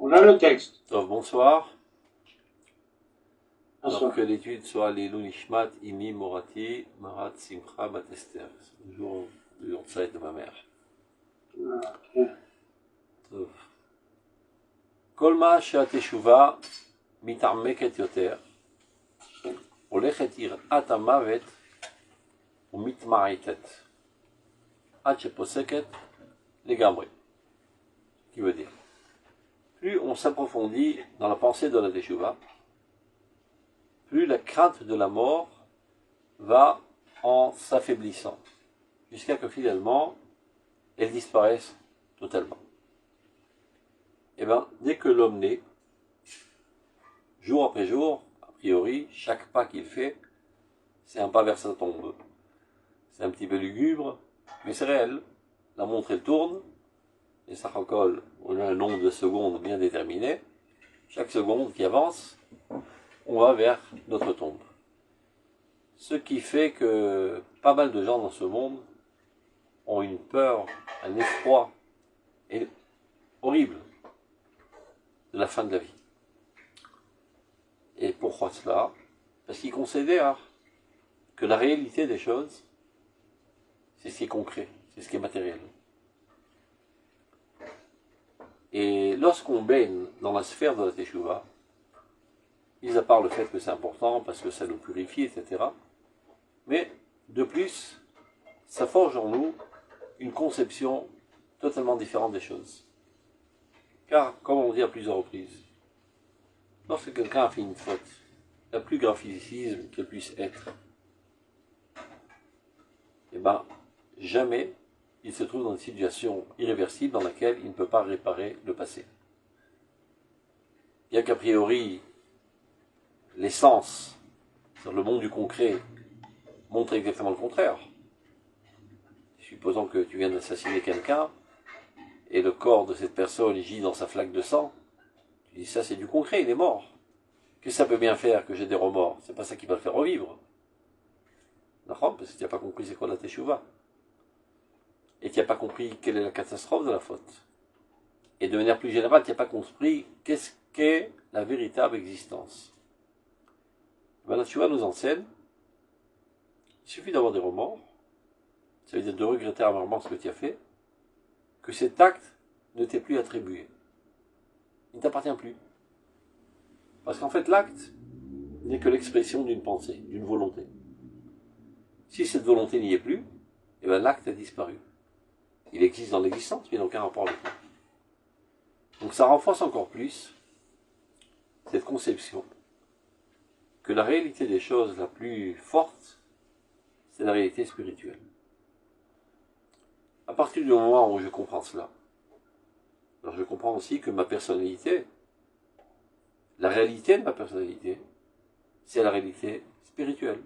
On a le texte. Donc, bonsoir. Bonsoir. Alors que l'étude soit Lilou Nishmat, Imi, Morati, Marat, Simcha, Batester. C'est le jour du Yortzeit de ma mère. טוב. כל מה שהתשובה מתעמקת יותר, הולכת יראת המוות ומתמעטת, עד שפוסקת לגמרי. Qui veut dire, plus on s'approfondit dans la pensée de la teshuva, plus la crainte de la mort va en s'affaiblissant, jusqu'à que finalement elle disparaisse totalement. Et bien, dès que l'homme naît, jour après jour, a priori, chaque pas qu'il fait, c'est un pas vers sa tombe. C'est un petit peu lugubre, mais c'est réel. La montre, elle tourne, et ça recolle, on a un nombre de secondes bien déterminé. Chaque seconde qui avance, on va vers notre tombe. Ce qui fait que pas mal de gens dans ce monde ont une peur, un effroi horrible de la fin de la vie. Et pourquoi cela? Parce qu'ils considèrent que la réalité des choses, c'est ce qui est concret, c'est ce qui est matériel. Et lorsqu'on baigne dans la sphère de la teshuva, mis à part le fait que c'est important parce que ça nous purifie, etc., mais de plus, ça forge en nous une conception totalement différente des choses. Car, comme on dit à plusieurs reprises, lorsque quelqu'un a fait une faute, la plus grand physicisme qu'elle puisse être, eh bien, jamais il se trouve dans une situation irréversible dans laquelle il ne peut pas réparer le passé. Bien qu'a priori, l'essence, sur le monde du concret, montre exactement le contraire. Supposons que tu viens d'assassiner quelqu'un, et le corps de cette personne gît dans sa flaque de sang, tu dis ça c'est du concret, il est mort. Qu'est-ce que ça peut bien faire que j'ai des remords? C'est pas ça qui va le faire revivre. Parce que tu n'as pas compris c'est quoi la teshuva. Et tu n'as pas compris quelle est la catastrophe de la faute. Et de manière plus générale, tu n'as pas compris qu'est-ce qu'est la véritable existence. La teshuva nous enseigne, il suffit d'avoir des remords, ça veut dire de regretter amèrement ce que tu as fait, que cet acte ne t'est plus attribué. Il ne t'appartient plus. Parce qu'en fait, l'acte n'est que l'expression d'une pensée, d'une volonté. Si cette volonté n'y est plus, eh bien l'acte a disparu. Il existe dans l'existence, mais il n'a aucun rapport avec nous. Donc ça renforce encore plus cette conception que la réalité des choses la plus forte, c'est la réalité spirituelle. À partir du moment où je comprends cela, alors je comprends aussi que ma personnalité, la réalité de ma personnalité, c'est la réalité spirituelle.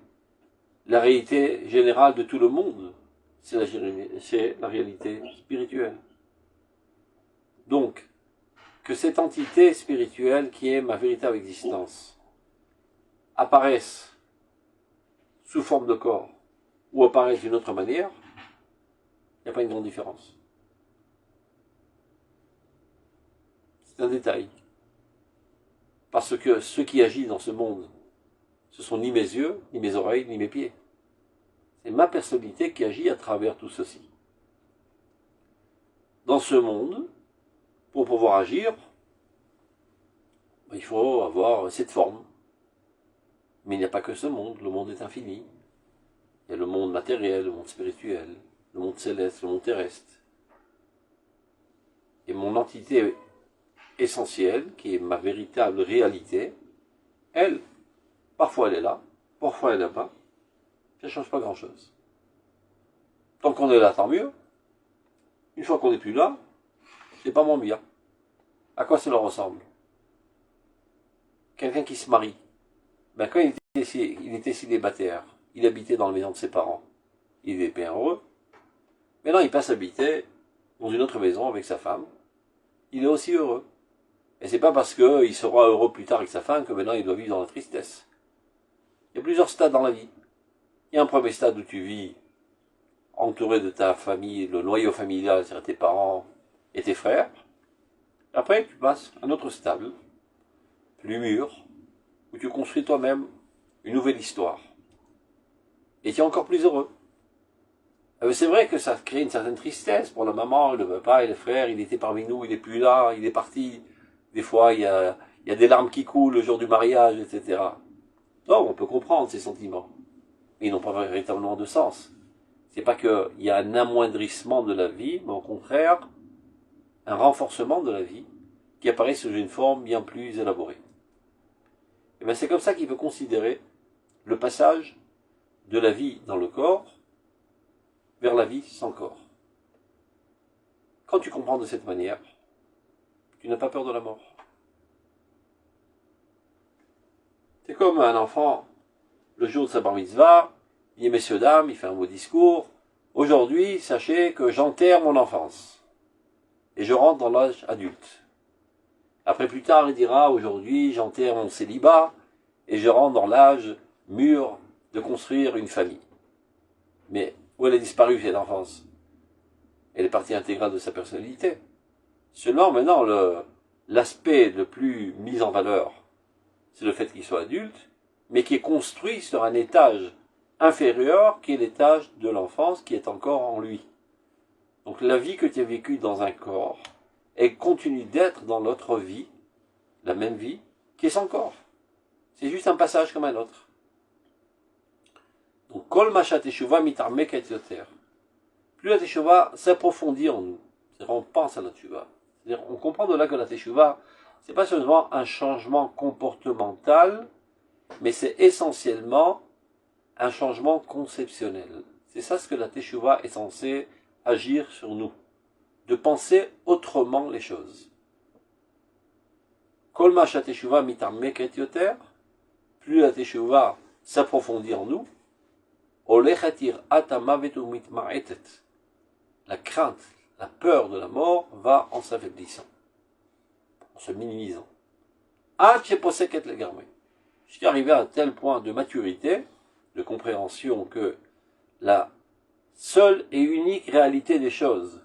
La réalité générale de tout le monde, c'est la réalité spirituelle. Donc, que cette entité spirituelle qui est ma véritable existence apparaisse sous forme de corps ou apparaisse d'une autre manière, il n'y a pas une grande différence. C'est un détail. Parce que ce qui agit dans ce monde, ce sont ni mes yeux, ni mes oreilles, ni mes pieds. C'est ma personnalité qui agit à travers tout ceci. Dans ce monde, pour pouvoir agir, il faut avoir cette forme. Mais il n'y a pas que ce monde, le monde est infini. Il y a le monde matériel, le monde spirituel, le monde céleste, le monde terrestre. Et mon entité essentielle, qui est ma véritable réalité, elle, parfois elle est là, parfois elle n'est pas, ça ne change pas grand-chose. Tant qu'on est là, tant mieux. Une fois qu'on n'est plus là, c'est pas mon bien. À quoi cela ressemble? Quelqu'un qui se marie, ben quand il était célibataire, il habitait dans la maison de ses parents, il était bien heureux. Maintenant, il passe habiter dans une autre maison avec sa femme, il est aussi heureux. Et c'est pas parce qu'il sera heureux plus tard avec sa femme que maintenant il doit vivre dans la tristesse. Il y a plusieurs stades dans la vie. Il y a un premier stade où tu vis entouré de ta famille, le noyau familial, c'est-à-dire tes parents et tes frères. Après, tu passes à un autre stade, plus mûr, où tu construis toi-même une nouvelle histoire. Et tu es encore plus heureux. C'est vrai que ça crée une certaine tristesse pour la maman, le papa et le frère. Il était parmi nous, il n'est plus là, il est parti. Des fois, il y a des larmes qui coulent le jour du mariage, etc. Non, on peut comprendre ces sentiments. Mais ils n'ont pas véritablement de sens. C'est pas qu'il y a un amoindrissement de la vie, mais au contraire, un renforcement de la vie qui apparaît sous une forme bien plus élaborée. Et bien c'est comme ça qu'il peut considérer le passage de la vie dans le corps vers la vie sans corps. Quand tu comprends de cette manière, tu n'as pas peur de la mort. C'est comme un enfant, le jour de sa bar mitzvah, il dit messieurs, dames, il fait un beau discours. Aujourd'hui, sachez que j'enterre mon enfance. Et je rentre dans l'âge adulte. Après plus tard, il dira aujourd'hui, j'enterre mon célibat. Et je rentre dans l'âge mûr de construire une famille. Mais où elle a disparu cette enfance? Elle est partie intégrale de sa personnalité. Seulement maintenant, l'aspect le plus mis en valeur, c'est le fait qu'il soit adulte, mais qui est construit sur un étage inférieur, qui est l'étage de l'enfance qui est encore en lui. Donc la vie que tu as vécue dans un corps, elle continue d'être dans l'autre vie, la même vie, qui est sans corps. C'est juste un passage comme un autre. Donc, kol machat teshuva mitarmek et yoter. Plus la teshuva s'approfondit en nous, c'est-à-dire on pense à la teshuva. C'est-à-dire on comprend de là que la teshuva, c'est pas seulement un changement comportemental, mais c'est essentiellement un changement conceptionnel. C'est ça ce que la teshuva est censée agir sur nous, de penser autrement les choses. Kol machat teshuva mitarmek et yoter. Plus la teshuva s'approfondit en nous, la crainte, la peur de la mort va en s'affaiblissant, en se minimisant. Jusqu'à arriver à un tel point de maturité, de compréhension que la seule et unique réalité des choses,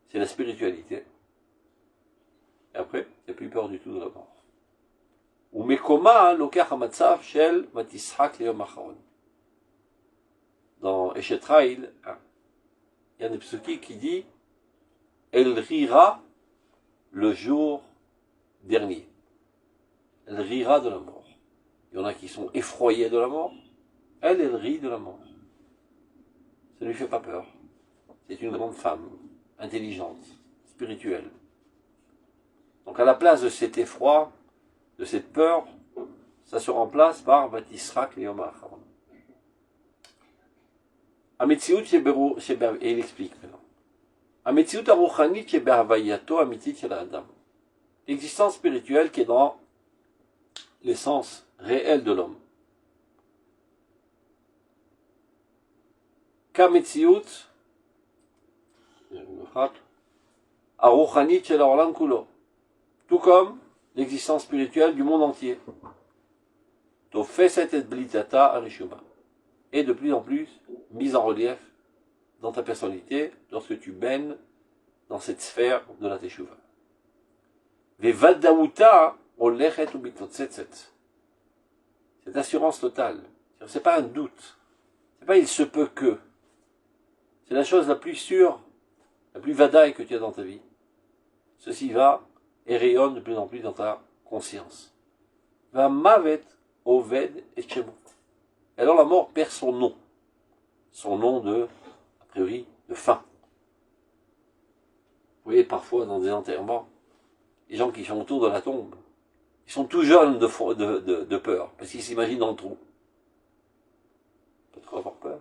c'est la spiritualité. Et après, il n'y a plus peur du tout de la mort. Dans Eshetraïl, il y a un psuki qui dit elle rira le jour dernier. Elle rira de la mort. Il y en a qui sont effroyés de la mort. Elle rit de la mort. Ça ne lui fait pas peur. C'est une grande femme, intelligente, spirituelle. Donc à la place de cet effroi, de cette peur, ça se remplace par Batisrak Liyom Acharon. Et il explique maintenant. Ametziut aruchanit shebehavaiyato amitit shel adam. L'existence spirituelle qui est dans l'essence réelle de l'homme. Kametziut aruchanit shel haolam kulo. Tout comme l'existence spirituelle du monde entier. Tofeset et blitata arishuma. Et de plus en plus mise en relief dans ta personnalité lorsque tu baignes dans cette sphère de la teshuva. Vevadaouta olechet ubitotsetset. Cette assurance totale. C'est pas un doute. C'est pas il se peut que. C'est la chose la plus sûre, la plus vadaï que tu as dans ta vie. Ceci va et rayonne de plus en plus dans ta conscience. Va mavet oved et chemo. Et alors la mort perd son nom de, a priori, de fin. Vous voyez parfois dans des enterrements, les gens qui sont autour de la tombe, ils sont tout jeunes de peur, parce qu'ils s'imaginent dans le trou. Pas de quoi avoir peur.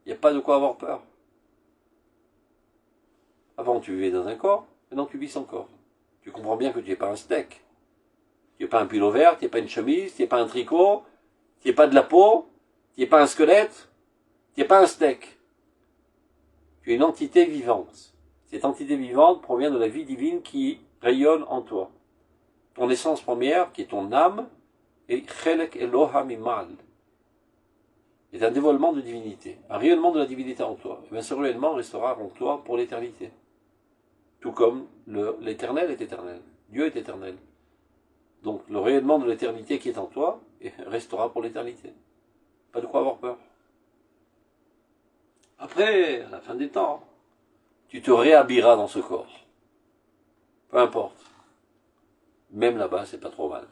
Il n'y a pas de quoi avoir peur. Avant tu vivais dans un corps, maintenant tu vis sans corps. Tu comprends bien que tu n'es pas un steak. Tu n'es pas un pull vert, tu n'es pas une chemise, tu n'es pas un tricot, tu n'es pas de la peau, tu n'es pas un squelette, tu n'es pas un steak. Tu es une entité vivante. Cette entité vivante provient de la vie divine qui rayonne en toi. Ton essence première, qui est ton âme, est chelek Eloham imal. C'est un dévoilement de divinité, un rayonnement de la divinité en toi. Et bien ce rayonnement restera en toi pour l'éternité. Tout comme l'éternel est éternel. Dieu est éternel. Donc le rayonnement de l'éternité qui est en toi restera pour l'éternité. Pas de quoi avoir peur. Après, à la fin des temps, tu te réhabilleras dans ce corps. Peu importe. Même là-bas, c'est pas trop mal.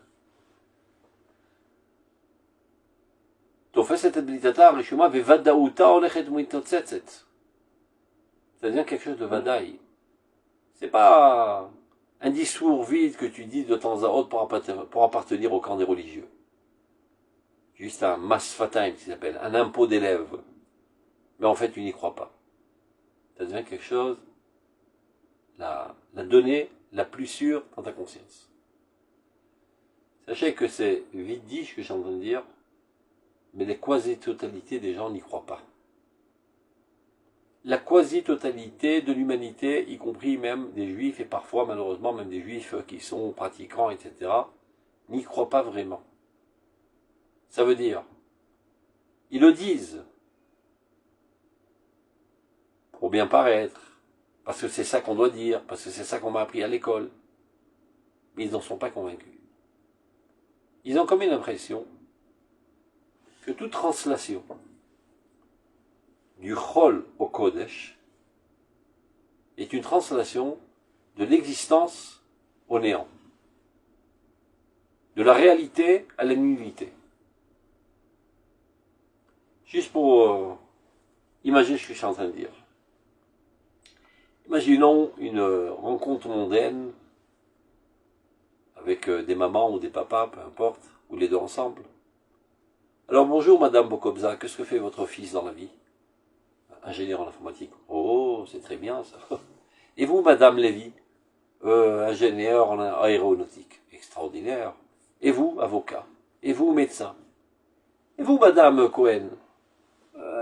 תופסת את בליטתה הרשומה וודאותה הולכת ומתנוצצת. Ça devient quelque chose de vadaï. C'est pas un discours vide que tu dis de temps à autre pour appartenir au camp des religieux. Juste un masfataim, qui s'appelle, un impôt d'élève. Mais en fait, tu n'y crois pas. Ça devient quelque chose, la donnée la plus sûre dans ta conscience. Sachez que c'est vite dit ce que je suis en train de dire, mais la quasi-totalité des gens n'y croient pas. La quasi-totalité de l'humanité, y compris même des juifs, et parfois malheureusement même des juifs qui sont pratiquants, etc., n'y croient pas vraiment. Ça veut dire, ils le disent, pour bien paraître, parce que c'est ça qu'on doit dire, parce que c'est ça qu'on m'a appris à l'école, mais ils n'en sont pas convaincus. Ils ont comme une impression que toute translation du Chol au Kodesh est une translation de l'existence au néant, de la réalité à la nullité. Juste pour imaginer ce que je suis en train de dire. Imaginons une rencontre mondaine avec des mamans ou des papas, peu importe, ou les deux ensemble. Alors bonjour Madame Bokobza, qu'est-ce que fait votre fils dans la vie? Ingénieur en informatique. Oh, c'est très bien ça. Et vous Madame Lévy? Ingénieur en aéronautique. Extraordinaire. Et vous, avocat? Et vous, médecin? Et vous Madame Cohen?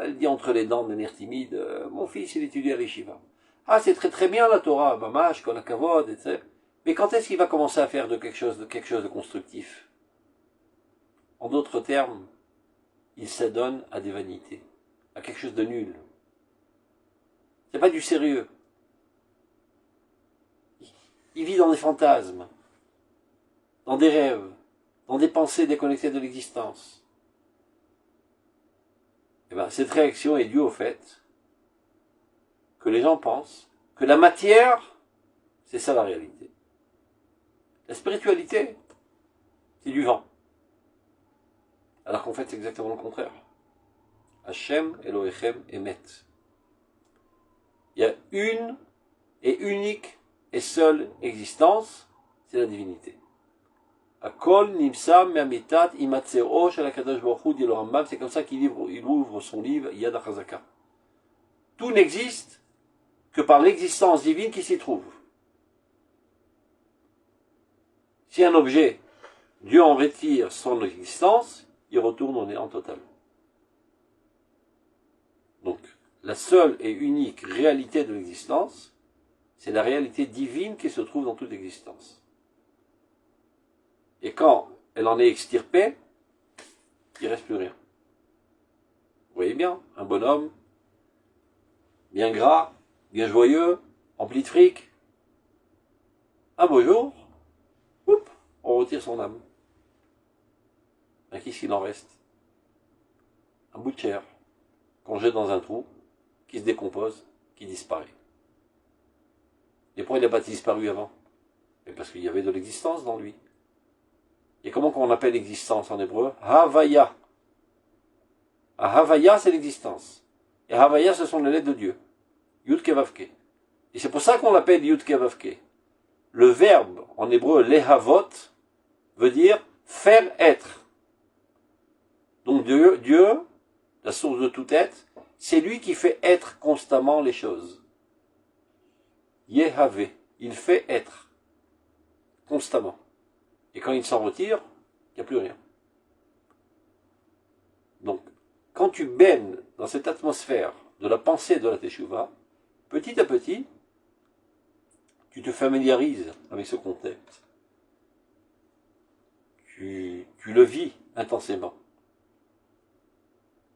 Elle dit entre les dents de manière timide, mon fils il étudie à l'Yeshiva. Ah, c'est très très bien la Torah, mamash, kol hakavod, etc. Mais quand est-ce qu'il va commencer à faire quelque chose de constructif? En d'autres termes, il s'adonne à des vanités, à quelque chose de nul. C'est pas du sérieux. Il vit dans des fantasmes, dans des rêves, dans des pensées déconnectées de l'existence. Et bien, cette réaction est due au fait que les gens pensent que la matière, c'est ça la réalité. La spiritualité, c'est du vent. Alors qu'en fait, c'est exactement le contraire. Hashem Elohechem Emet. Il y a une et unique et seule existence, c'est la divinité. Akol nimsa me'amitat imatzeo shel HaKadosh Baruch Hu, dit le Rambam, c'est comme ça qu'il ouvre son livre Yad HaChazaka. Tout n'existe que par l'existence divine qui s'y trouve. Si un objet, Dieu en retire son existence, il retourne au néant total. Donc, la seule et unique réalité de l'existence, c'est la réalité divine qui se trouve dans toute existence. Et quand elle en est extirpée, il ne reste plus rien. Vous voyez bien, un bonhomme, bien gras, bien joyeux, empli de fric. Un beau jour, on retire son âme. Qu'est-ce qu'il en reste? Un bout de chair qu'on jette dans un trou, qui se décompose, qui disparaît. Et pourquoi il n'a pas disparu avant? Mais parce qu'il y avait de l'existence dans lui. Et comment qu'on appelle l'existence en hébreu? Havaya. Havaya, c'est l'existence. Et Havaya, ce sont les lettres de Dieu. Yud Kevavke. Et c'est pour ça qu'on l'appelle Yud Kevavke. Le verbe en hébreu lehavot veut dire faire être. Donc Dieu, la source de tout être, c'est lui qui fait être constamment les choses. Yehave, il fait être constamment. Et quand il s'en retire, il n'y a plus rien. Donc, quand tu baignes dans cette atmosphère de la pensée de la Teshuvah, petit à petit, tu te familiarises avec ce contexte. Tu le vis intensément.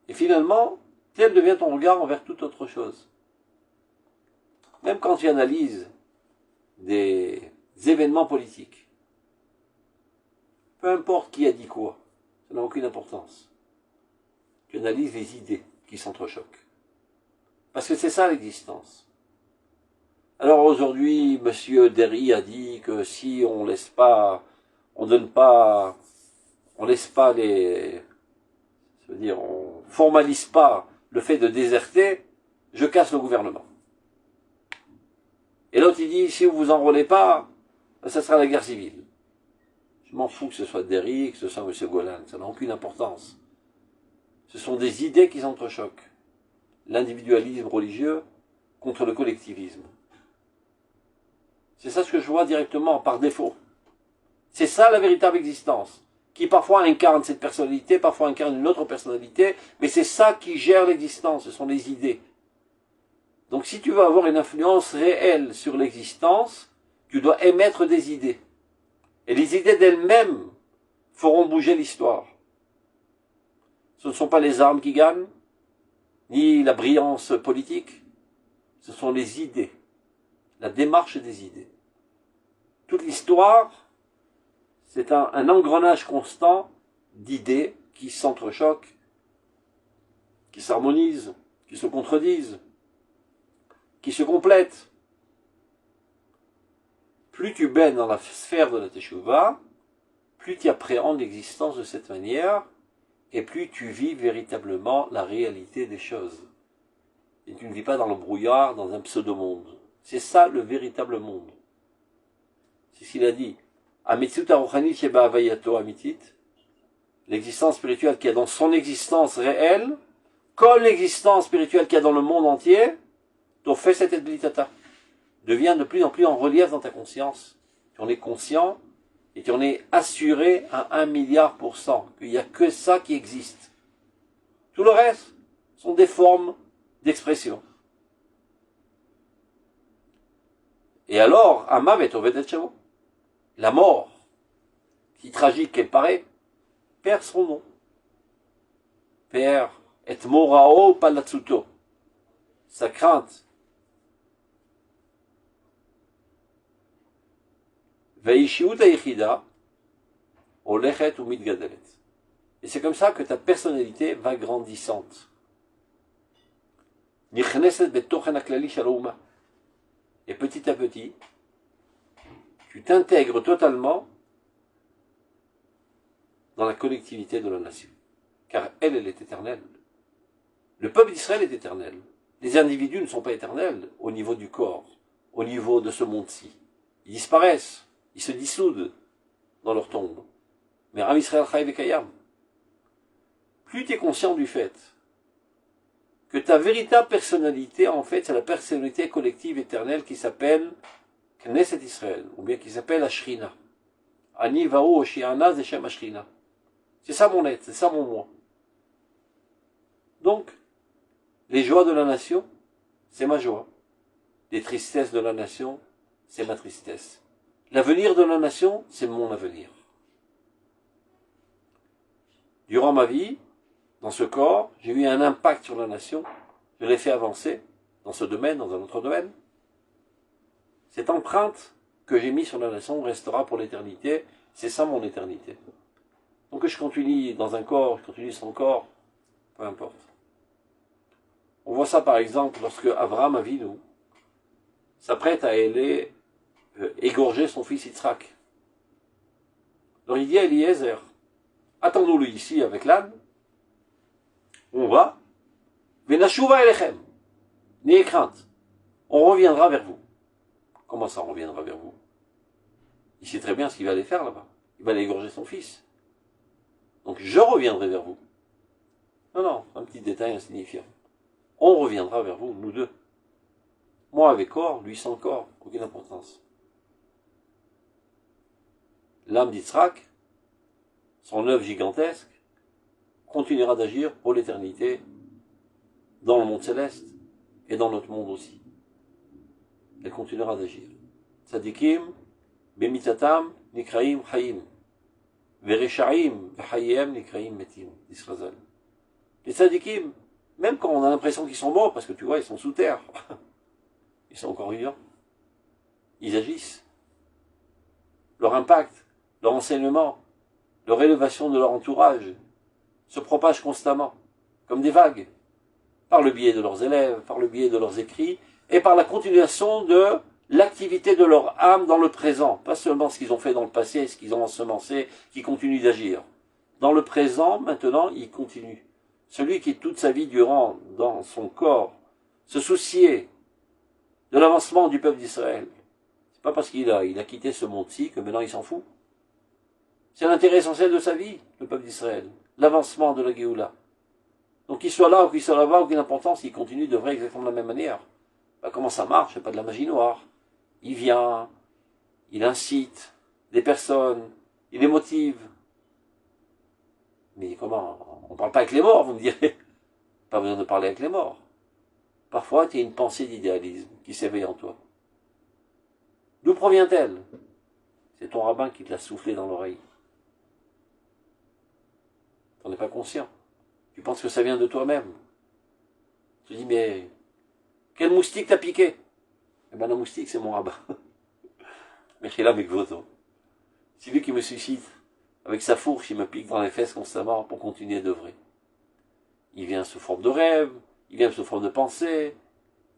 Et finalement, tel devient ton regard envers toute autre chose. Même quand tu analyses événements politiques. Peu importe qui a dit quoi, ça n'a aucune importance. Tu analyses les idées qui s'entrechoquent. Parce que c'est ça l'existence. Alors aujourd'hui, M. Derry a dit que si on laisse pas, on formalise pas le fait de déserter, je casse le gouvernement. Et l'autre il dit, si vous vous enrôlez pas, ça sera la guerre civile. Je m'en fous que ce soit Derry, que ce soit M. Golan, ça n'a aucune importance. Ce sont des idées qui s'entrechoquent. L'individualisme religieux contre le collectivisme. C'est ça ce que je vois directement, par défaut. C'est ça la véritable existence, qui parfois incarne cette personnalité, parfois incarne une autre personnalité, mais c'est ça qui gère l'existence, ce sont les idées. Donc si tu veux avoir une influence réelle sur l'existence, tu dois émettre des idées. Et les idées d'elles-mêmes feront bouger l'histoire. Ce ne sont pas les armes qui gagnent, ni la brillance politique, ce sont les idées, la démarche des idées. Toute l'histoire, c'est un engrenage constant d'idées qui s'entrechoquent, qui s'harmonisent, qui se contredisent, qui se complètent. Plus tu baignes dans la sphère de la Teshuvah, plus tu appréhendes l'existence de cette manière, et plus tu vis véritablement la réalité des choses. Et tu ne vis pas dans le brouillard, dans un pseudo-monde. C'est ça le véritable monde. C'est ce qu'il a dit. L'existence spirituelle qu'il y a dans son existence réelle, comme l'existence spirituelle qu'il y a dans le monde entier, fait cette edblitata. Devient de plus en plus en relief dans ta conscience. Tu en es conscient et tu en es assuré à 1 milliard %, qu'il n'y a que ça qui existe. Tout le reste sont des formes d'expression. Et alors, Amav Ovedet Shavo, la mort, si tragique qu'elle paraît, perd son nom. Perd et morao palatsuto, sa crainte. Veishiut aichida, olechet ou mitgadelet. Et c'est comme ça que ta personnalité va grandissante. Nichneset betochen aklali shalouma. Et petit à petit, tu t'intègres totalement dans la collectivité de la nation. Car elle est éternelle. Le peuple d'Israël est éternel. Les individus ne sont pas éternels au niveau du corps, au niveau de ce monde-ci. Ils disparaissent, ils se dissoudent dans leur tombe. Mais Am Israël Chai Vekayam, plus tu es conscient du fait que ta véritable personnalité, en fait, c'est la personnalité collective éternelle qui s'appelle Knesset Israël, ou bien qui s'appelle Ashrina. Ani Vao Oshiana Zeshem Ashrina. C'est ça mon être, c'est ça mon moi. Donc, les joies de la nation, c'est ma joie. Les tristesses de la nation, c'est ma tristesse. L'avenir de la nation, c'est mon avenir. Durant ma vie, dans ce corps, j'ai eu un impact sur la nation, je l'ai fait avancer dans ce domaine, dans un autre domaine. Cette empreinte que j'ai mise sur la nation restera pour l'éternité, c'est ça mon éternité. Donc que je continue dans un corps, je continue sans corps, peu importe. On voit ça par exemple lorsque Abraham Avinu s'apprête à aller égorger son fils Yitzhak. Alors il dit à Eliezer, attendons-le ici avec l'âne, on va, Venashuva Elechem, n'ayez crainte, on reviendra vers vous. Comment ça on reviendra vers vous? Il sait très bien ce qu'il va aller faire là-bas. Il va aller égorger son fils. Donc je reviendrai vers vous. Non, un petit détail insignifiant. On reviendra vers vous, nous deux. Moi avec corps, lui sans corps, aucune importance. L'âme d'Yitzhak, son œuvre gigantesque, continuera d'agir pour l'éternité, dans le monde céleste et dans notre monde aussi. Elle continuera d'agir. Tzadikim, bemitatam, nikraim, hayim. Vereshaim, vechayim, nikraim, metim. Disrazal. Les tzadikim, même quand on a l'impression qu'ils sont morts, parce que tu vois, ils sont sous terre, ils sont encore vivants. Ils agissent. leur impact, leur enseignement, leur élévation de leur entourage se propagent constamment, comme des vagues, par le biais de leurs élèves, par le biais de leurs écrits, et par la continuation de l'activité de leur âme dans le présent, pas seulement ce qu'ils ont fait dans le passé, ce qu'ils ont ensemencé, qui continuent d'agir. Dans le présent, maintenant, ils continuent. Celui qui toute sa vie durant, dans son corps, se souciait de l'avancement du peuple d'Israël, c'est pas parce qu'il a quitté ce monde-ci que maintenant il s'en fout. C'est l'intérêt essentiel de sa vie, le peuple d'Israël, l'avancement de la Géoula. Donc qu'il soit là ou qu'il soit là-bas, aucune importance, il continue de vrai exactement de la même manière. Ben, comment ça marche? C'est pas de la magie noire. Il vient, il incite des personnes, il les motive. Mais comment? On parle pas avec les morts, vous me direz. Pas besoin de parler avec les morts. Parfois, tu as une pensée d'idéalisme qui s'éveille en toi. D'où provient-elle? C'est ton rabbin qui te l'a soufflé dans l'oreille. Tu n'en es pas conscient. Tu penses que ça vient de toi-même. Tu te dis, mais quel moustique t'a piqué? Eh bien, le moustique, c'est mon rabbin. Mechila Mekvoto. C'est lui qui me suscite. Avec sa fourche, il me pique dans les fesses constamment pour continuer d'œuvrer. Il vient sous forme de rêve, il vient sous forme de pensée,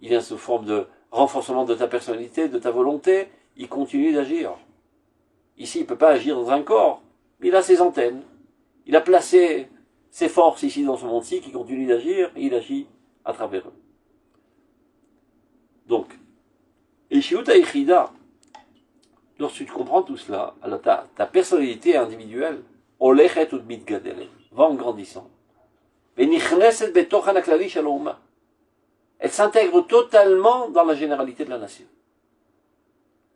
il vient sous forme de renforcement de ta personnalité, de ta volonté. Il continue d'agir. Ici, il ne peut pas agir dans un corps, mais il a ses antennes. Il a placé ses forces ici dans ce monde-ci qui continuent d'agir, et il agit à travers eux. Donc, Ishiuta Ichida, lorsque tu comprends tout cela, alors ta personnalité individuelle, Olechet ut mitgadelet, va en grandissant. Venichneset betochan haklali shel ha'umma. Elle s'intègre totalement dans la généralité de la nation.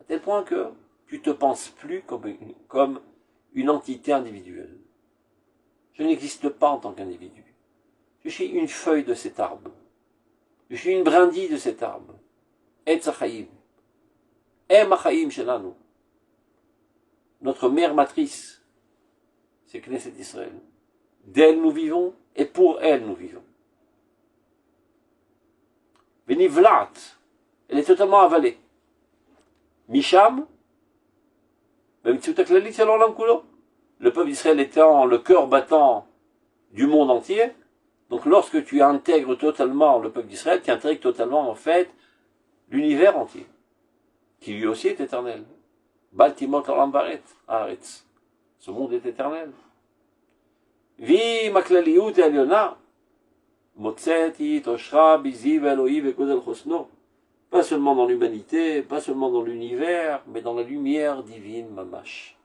À tel point que tu ne te penses plus comme une entité individuelle. Je n'existe pas en tant qu'individu. Je suis une feuille de cet arbre. Je suis une brindille de cet arbre. Etz hachaim. Em hachaim shelanu. Notre mère matrice, c'est Knesset Israël. D'elle nous vivons et pour elle nous vivons. Venivlat, elle est totalement avalée. Misham, le peuple d'Israël étant le cœur battant du monde entier, donc lorsque tu intègres totalement le peuple d'Israël, tu intègres totalement en fait l'univers entier, qui lui aussi est éternel. Baltimot olam haaretz. Ce monde est éternel. Vi maklaliut eliona, motzeti toshra biziv Eloi vekodel chosno. Pas seulement dans l'humanité, pas seulement dans l'univers, mais dans la lumière divine mamash.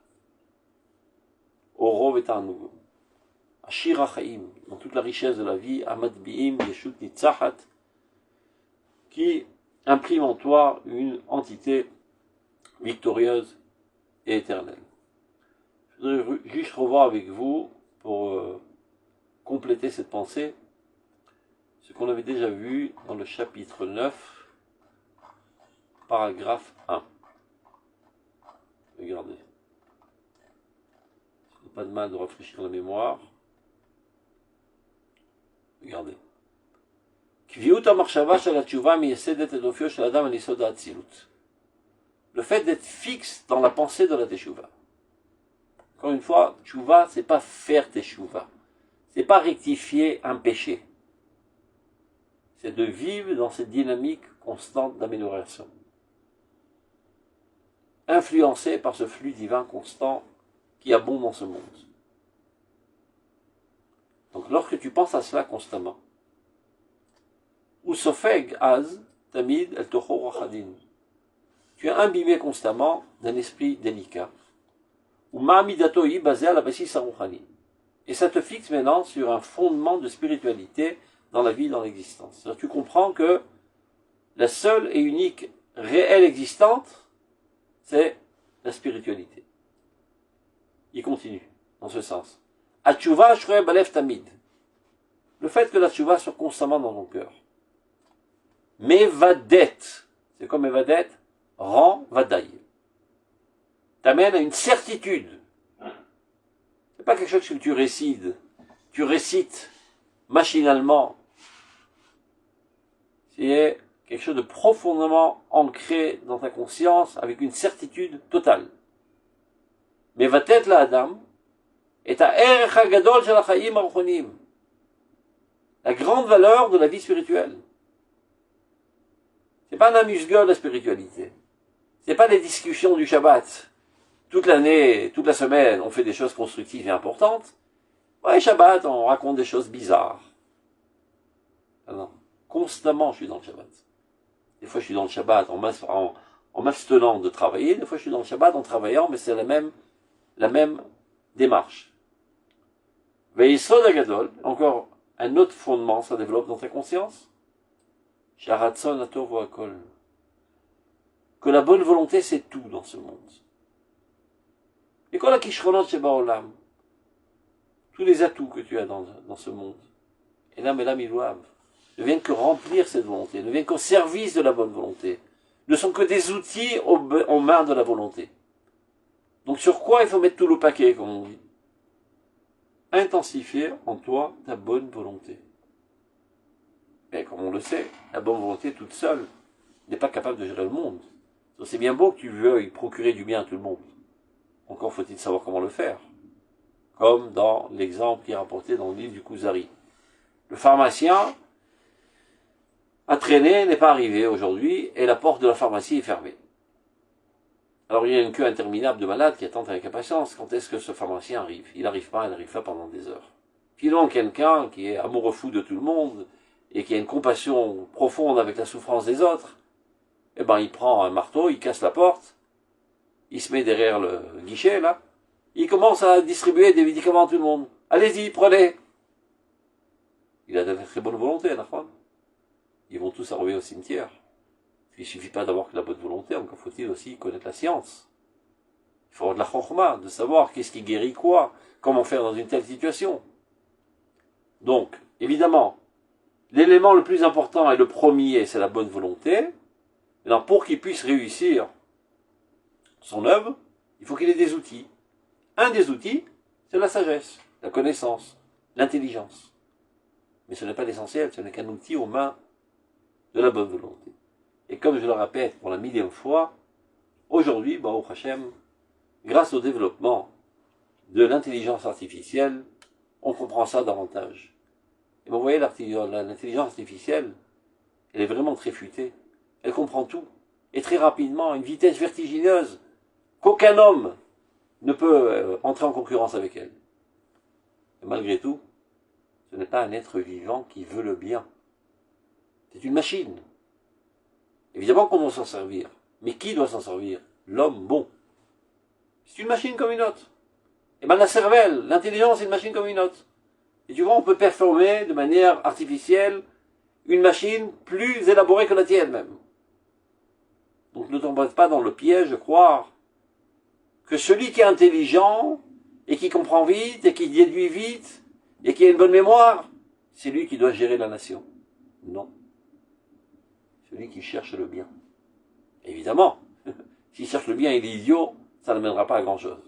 Orov est un nouveau. Ashir hachaim, dans toute la richesse de la vie, Amad bi'im yeshut nitzachat, qui imprime en toi une entité victorieuse et éternelle. Je voudrais juste revoir avec vous, pour compléter cette pensée, ce qu'on avait déjà vu dans le chapitre 9, paragraphe 1. Regardez. Ce n'est pas de mal de rafraîchir la mémoire. Regardez. Le fait d'être fixe dans la pensée de la teshuva. Encore une fois, teshuva, c'est pas faire teshuva. C'est pas rectifier un péché. C'est de vivre dans cette dynamique constante d'amélioration. Influencé par ce flux divin constant qui abonde dans ce monde. Donc lorsque tu penses à cela constamment, ou sofeg az tamid el tocho rachadin, tu es imbibé constamment d'un esprit délicat, ou ma'amidatoi basé à la basis sarouchani, et ça te fixe maintenant sur un fondement de spiritualité dans la vie, dans l'existence. Alors tu comprends que la seule et unique réelle existante, c'est la spiritualité. Il continue dans ce sens. Atshuva shroe balef tamid. Le fait que la tshuva soit constamment dans ton cœur. Mevadet. C'est comme Mevadet, rend vadaï. T'amène à une certitude. C'est pas quelque chose que tu récites machinalement. C'est quelque chose de profondément ancré dans ta conscience avec une certitude totale. mevatet la adam, et ha'erech hagadol shel ha'chaim haruchonim. La grande valeur de la vie spirituelle. C'est pas un amuse-gueule la spiritualité. C'est pas des discussions du Shabbat. Toute l'année, toute la semaine, on fait des choses constructives et importantes. Ouais, Shabbat, on raconte des choses bizarres. Ah non. Constamment, je suis dans le Shabbat. Des fois, je suis dans le Shabbat en m'abstenant de travailler. Des fois, je suis dans le Shabbat en travaillant, mais c'est la même démarche. Ve'yisod hagadol, encore un autre fondement, ça développe dans ta conscience. Sharatzon atov v'akol. Que la bonne volonté, c'est tout dans ce monde. Et kol ha'kishronot shebaolam. Tous les atouts que tu as dans ce monde. Et là, mais là, milouav, ne viennent que remplir cette volonté, ne viennent qu'au service de la bonne volonté. Ne sont que des outils aux mains de la volonté. Donc sur quoi il faut mettre tout le paquet, comme on dit? Intensifier en toi ta bonne volonté. Mais comme on le sait, la bonne volonté toute seule n'est pas capable de gérer le monde. C'est bien beau que tu veuilles procurer du bien à tout le monde. Encore faut-il savoir comment le faire. Comme dans l'exemple qui est rapporté dans le livre du Kuzari. Le pharmacien a traîné, n'est pas arrivé aujourd'hui, et la porte de la pharmacie est fermée. Alors il y a une queue interminable de malades qui attendent avec impatience. Quand est-ce que ce pharmacien arrive? Il n'arrive pas pendant des heures. Sinon, quelqu'un qui est amoureux fou de tout le monde, et qui a une compassion profonde avec la souffrance des autres, eh ben il prend un marteau, il casse la porte, il se met derrière le guichet, là, il commence à distribuer des médicaments à tout le monde. Allez-y, prenez. Il a de la très bonne volonté, Nachman. Ils vont tous arriver au cimetière. Il ne suffit pas d'avoir que la bonne volonté, encore faut-il aussi connaître la science. Il faut avoir de la chokhma, de savoir qu'est-ce qui guérit quoi, comment faire dans une telle situation. Donc, évidemment, l'élément le plus important et le premier, c'est la bonne volonté. Alors, pour qu'il puisse réussir son œuvre, il faut qu'il ait des outils. Un des outils, c'est la sagesse, la connaissance, l'intelligence. Mais ce n'est pas l'essentiel, ce n'est qu'un outil aux mains de la bonne volonté. Et comme je le répète pour la millième fois, aujourd'hui, Baruch Hashem, grâce au développement de l'intelligence artificielle, on comprend ça davantage. Et vous voyez, l'intelligence artificielle, elle est vraiment très futée. Elle comprend tout. Et très rapidement, à une vitesse vertigineuse, qu'aucun homme ne peut entrer en concurrence avec elle. Et malgré tout, ce n'est pas un être vivant qui veut le bien. C'est une machine. Évidemment qu'on doit s'en servir. Mais qui doit s'en servir? L'homme bon. C'est une machine comme une autre. Et bien la cervelle, l'intelligence, c'est une machine comme une autre. Et tu vois, on peut performer de manière artificielle une machine plus élaborée que la tienne même. Donc ne tombe pas dans le piège de croire que celui qui est intelligent et qui comprend vite et qui déduit vite et qui a une bonne mémoire, c'est lui qui doit gérer la nation. Non. Celui qui cherche le bien. Évidemment, s'il cherche le bien et il est idiot, ça ne mènera pas à grand chose.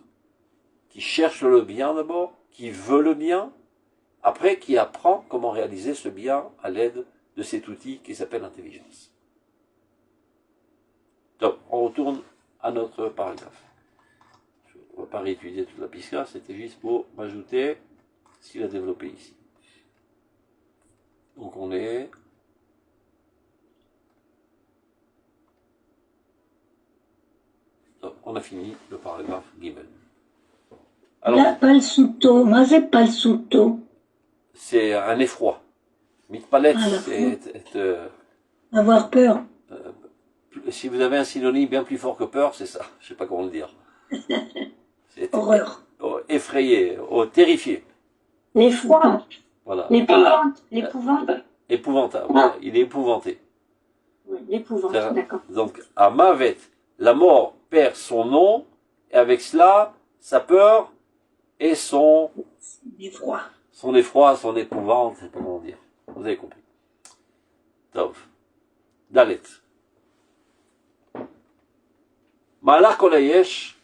Qui cherche le bien d'abord, qui veut le bien, après qui apprend comment réaliser ce bien à l'aide de cet outil qui s'appelle l'intelligence. Donc, on retourne à notre paragraphe. On ne va pas réétudier toute la pisca, c'était juste pour m'ajouter ce qu'il a développé ici. Donc on est... Donc, on a fini le paragraphe Gimel. Alors, c'est un effroi. Mitpalet, c'est... avoir peur. Si vous avez un synonyme bien plus fort que peur, c'est ça. Je ne sais pas comment le dire. C'est horreur. Effrayé, terrifié. L'effroi. Voilà. L'épouvante. L'épouvante. Épouvantable. Voilà. Il est épouvanté. Oui, l'épouvante, d'accord. Donc, à Mavet, la mort perd son nom, et avec cela, sa peur et son effroi. Son effroi, son épouvante, je sais pas comment dire. Vous avez compris. Tov. Dalet. Malach kol hayesh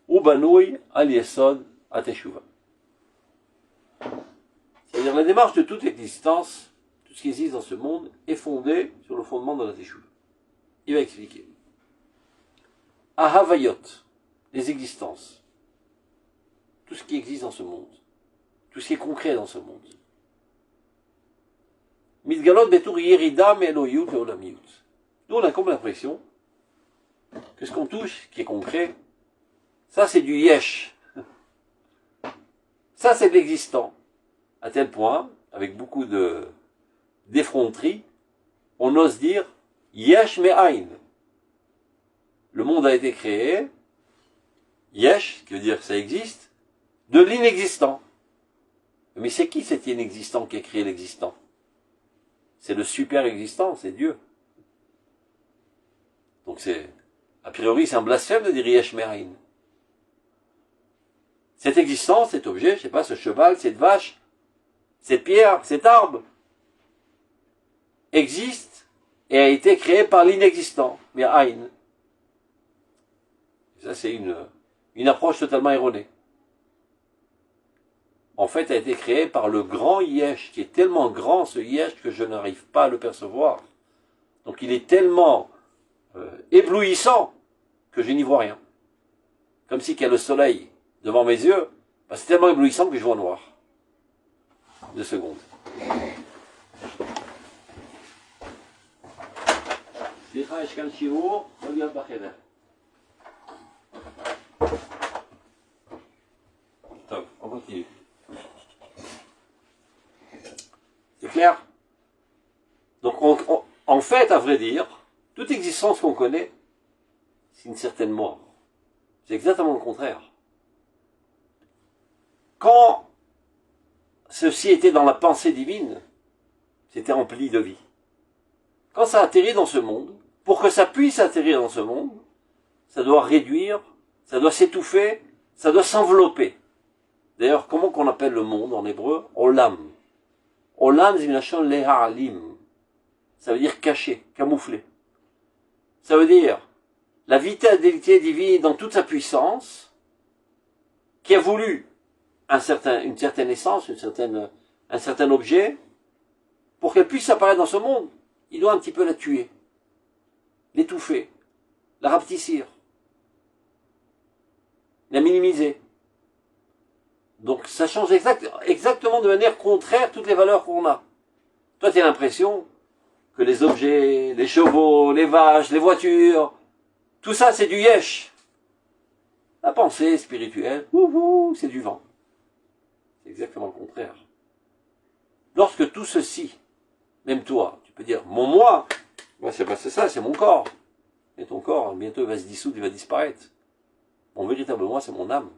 hu banouy al yesod hateshuva. C'est-à-dire la démarche de toute existence, tout ce qui existe dans ce monde, est fondée sur le fondement de la teshuva. Il va expliquer. Ahavayot. les existences. Tout ce qui existe dans ce monde. Tout ce qui est concret dans ce monde. Midgalot betur yerida me Elohiyut ve'olamiyut. Nous, on a comme l'impression que ce qu'on touche, qui est concret, ça c'est du yesh. Ça c'est de l'existant. À tel point, avec beaucoup d'effronterie, on ose dire yesh me'ain. Le monde a été créé, yesh, qui veut dire que ça existe, de l'inexistant. Mais c'est qui cet inexistant qui a créé l'existant? C'est le super existant, c'est Dieu. Donc a priori, c'est un blasphème de dire yesh me'ain. Cette existence, cet objet, je sais pas, ce cheval, cette vache, cette pierre, cet arbre, existe et a été créé par l'inexistant, me'ain. Ça, c'est une approche totalement erronée. En fait, a été créé par le grand yesh, qui est tellement grand, ce yesh, que je n'arrive pas à le percevoir. Donc il est tellement éblouissant que je n'y vois rien. Comme si qu'il y a le soleil devant mes yeux, bah, c'est tellement éblouissant que je vois noir. 2 secondes. On continue. C'est clair? Donc, en fait, à vrai dire, toute existence qu'on connaît, c'est une certaine mort. C'est exactement le contraire. Quand ceci était dans la pensée divine, c'était rempli de vie. Quand ça atterrit dans ce monde, pour que ça puisse atterrir dans ce monde, ça doit réduire, ça doit s'étouffer, ça doit s'envelopper. D'ailleurs, comment qu'on appelle le monde en hébreu? Olam. Olam, c'est une nation le'ha'alim. Ça veut dire caché, camouflé. Ça veut dire la vitalité divine dans toute sa puissance, qui a voulu une certaine essence, un certain objet, pour qu'elle puisse apparaître dans ce monde, il doit un petit peu la tuer, l'étouffer, la rapetissir, la minimiser. Donc ça change exactement de manière contraire toutes les valeurs qu'on a. Toi, tu as l'impression que les objets, les chevaux, les vaches, les voitures, tout ça c'est du yesh. La pensée spirituelle, c'est du vent. C'est exactement le contraire. Lorsque tout ceci, même toi, tu peux dire, mon moi, c'est ça, c'est mon corps. Et ton corps, bientôt il va se dissoudre, il va disparaître. Mon véritable moi, c'est mon âme.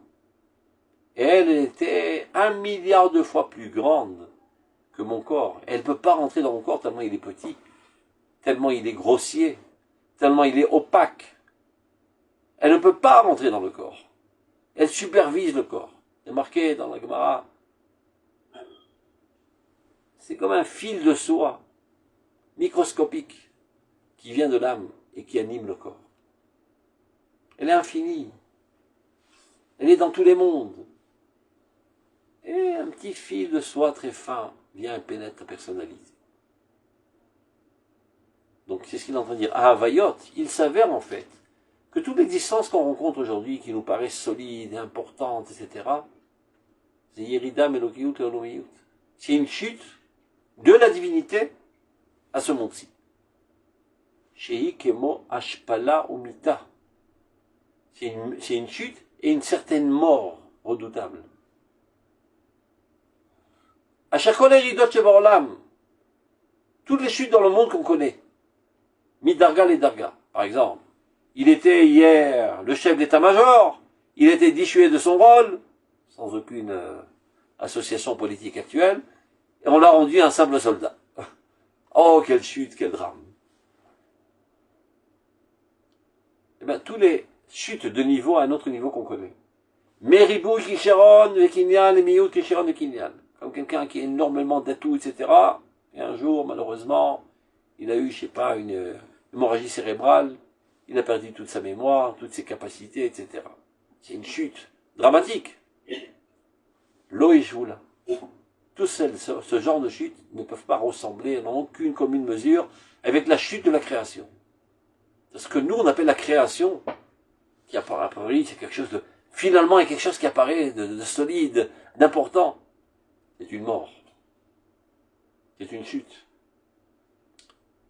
Et elle était 1 milliard de fois plus grande que mon corps. Elle ne peut pas rentrer dans mon corps tellement il est petit, tellement il est grossier, tellement il est opaque. Elle ne peut pas rentrer dans le corps. Elle supervise le corps. C'est marqué dans la Gemara. C'est comme un fil de soie microscopique qui vient de l'âme et qui anime le corps. Elle est infinie. Elle est dans tous les mondes. Et un petit fil de soie très fin vient et pénètre ta personnalité. Donc c'est ce qu'il est en train de dire. Ah, Vayot, il s'avère en fait que toute l'existence qu'on rencontre aujourd'hui, qui nous paraît solide et importante, etc., c'est Yerida Melokiyut et Olomiyut. C'est une chute de la divinité à ce monde-ci. Shehi Kemo Ashpala Umita. C'est une chute et une certaine mort redoutable. Toutes les chutes dans le monde qu'on connaît. Midarga les Darga, par exemple. Il était hier le chef d'état-major, il était dissuadé de son rôle, sans aucune association politique actuelle, et on l'a rendu un simple soldat. Oh, quelle chute, quel drame. Eh bien, tous les chutes de niveau à un autre niveau qu'on connaît. Meribou Kisharon, Vekinyan, et Miyut Kisharon, Vekinyan. Comme quelqu'un qui a énormément d'atouts, etc. Et un jour, malheureusement, il a eu, je sais pas, une hémorragie cérébrale, il a perdu toute sa mémoire, toutes ses capacités, etc. C'est une chute dramatique. Loïchoula. Tous ce genre de chutes ne peuvent pas ressembler, n'ont aucune commune mesure avec la chute de la création. C'est ce que nous, on appelle la création, qui apparaît a priori, c'est quelque chose de... Finalement, il y a quelque chose qui apparaît de solide, d'important. C'est une mort. C'est une chute.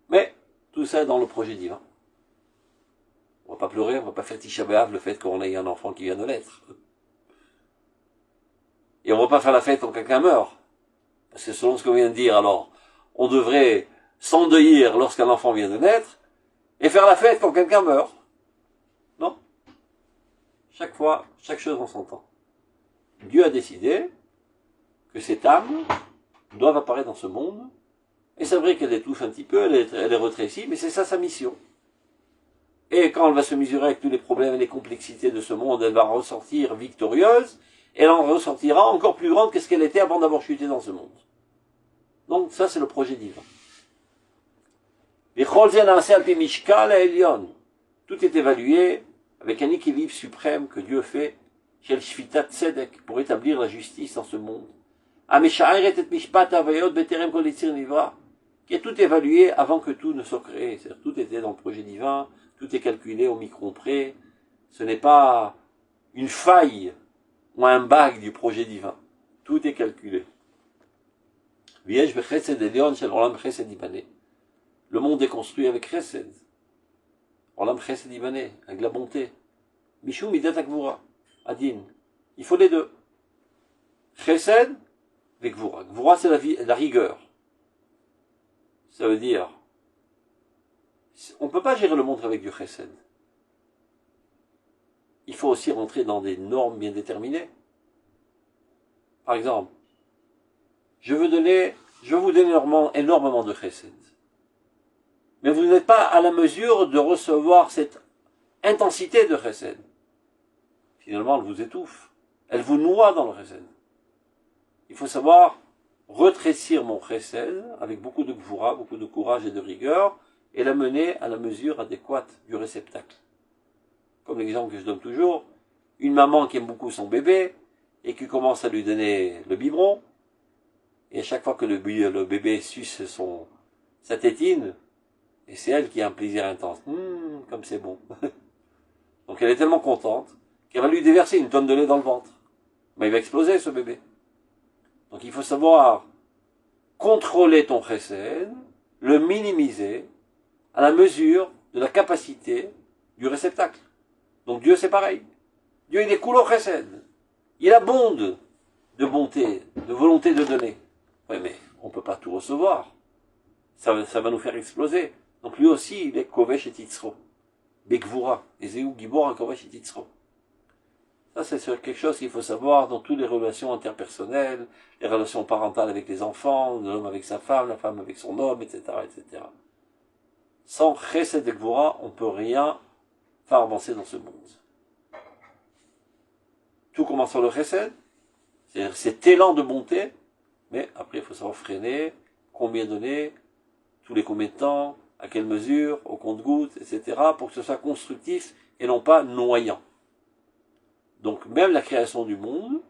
Mais, tout ça est dans le projet divin. On va pas pleurer, on va pas faire Tisha B'Av le fait qu'on ait un enfant qui vient de naître. Et on va pas faire la fête quand quelqu'un meurt. Parce que selon ce qu'on vient de dire, alors, on devrait s'endeuiller lorsqu'un enfant vient de naître, et faire la fête quand quelqu'un meurt. Non. Chaque fois, chaque chose en son temps. Dieu a décidé que cette âme doit apparaître dans ce monde, et c'est vrai qu'elle étouffe un petit peu, elle est retrécie, mais c'est ça sa mission. Et quand elle va se mesurer avec tous les problèmes et les complexités de ce monde, elle va ressortir victorieuse, et elle en ressortira encore plus grande que ce qu'elle était avant d'avoir chuté dans ce monde. Donc ça c'est le projet divin. Tout est évalué avec un équilibre suprême que Dieu fait pour établir la justice dans ce monde. Qui est tout évalué avant que tout ne soit créé. C'est-à-dire, tout était dans le projet divin, tout est calculé au micron près. Ce n'est pas une faille ou un bug du projet divin. Tout est calculé. Le monde est construit avec chesed. Olam chesed ibané, avec la bonté. Mishum midat gvura, adin. Il faut les deux. Chesed et gvura. Gvura, c'est la rigueur. Ça veut dire, on ne peut pas gérer le monde avec du chesed. Il faut aussi rentrer dans des normes bien déterminées. Par exemple, je veux vous donner énormément de chesed. Mais vous n'êtes pas à la mesure de recevoir cette intensité de chesed. Finalement, elle vous étouffe. Elle vous noie dans le chesed. Il faut savoir retrécir mon chesed avec beaucoup de gvura, beaucoup de courage et de rigueur, et la mener à la mesure adéquate du réceptacle. Comme l'exemple que je donne toujours, une maman qui aime beaucoup son bébé, et qui commence à lui donner le biberon, et à chaque fois que le bébé suce sa tétine, et c'est elle qui a un plaisir intense. Comme c'est bon. Donc elle est tellement contente qu'elle va lui déverser une tonne de lait dans le ventre. Mais il va exploser ce bébé. Donc il faut savoir contrôler ton chesed, le minimiser à la mesure de la capacité du réceptacle. Donc Dieu c'est pareil. Dieu il est cool au chesed. Il abonde de bonté, de volonté de donner. Oui mais on ne peut pas tout recevoir. Ça va nous faire exploser. Donc lui aussi, il est Kovesh et Titzro. Bekvura. Ezeu Gibor Kovesh et Titzro. Ça, c'est quelque chose qu'il faut savoir dans toutes les relations interpersonnelles, les relations parentales avec les enfants, l'homme avec sa femme, la femme avec son homme, etc., etc. Sans Chesed et Gvura, on ne peut rien faire avancer dans ce monde. Tout commence par le Chesed, c'est-à-dire cet élan de bonté, mais après, il faut savoir freiner, combien donner, tous les combien de temps, à quelle mesure, au compte-gouttes, etc., pour que ce soit constructif et non pas noyant. Donc même la création du monde,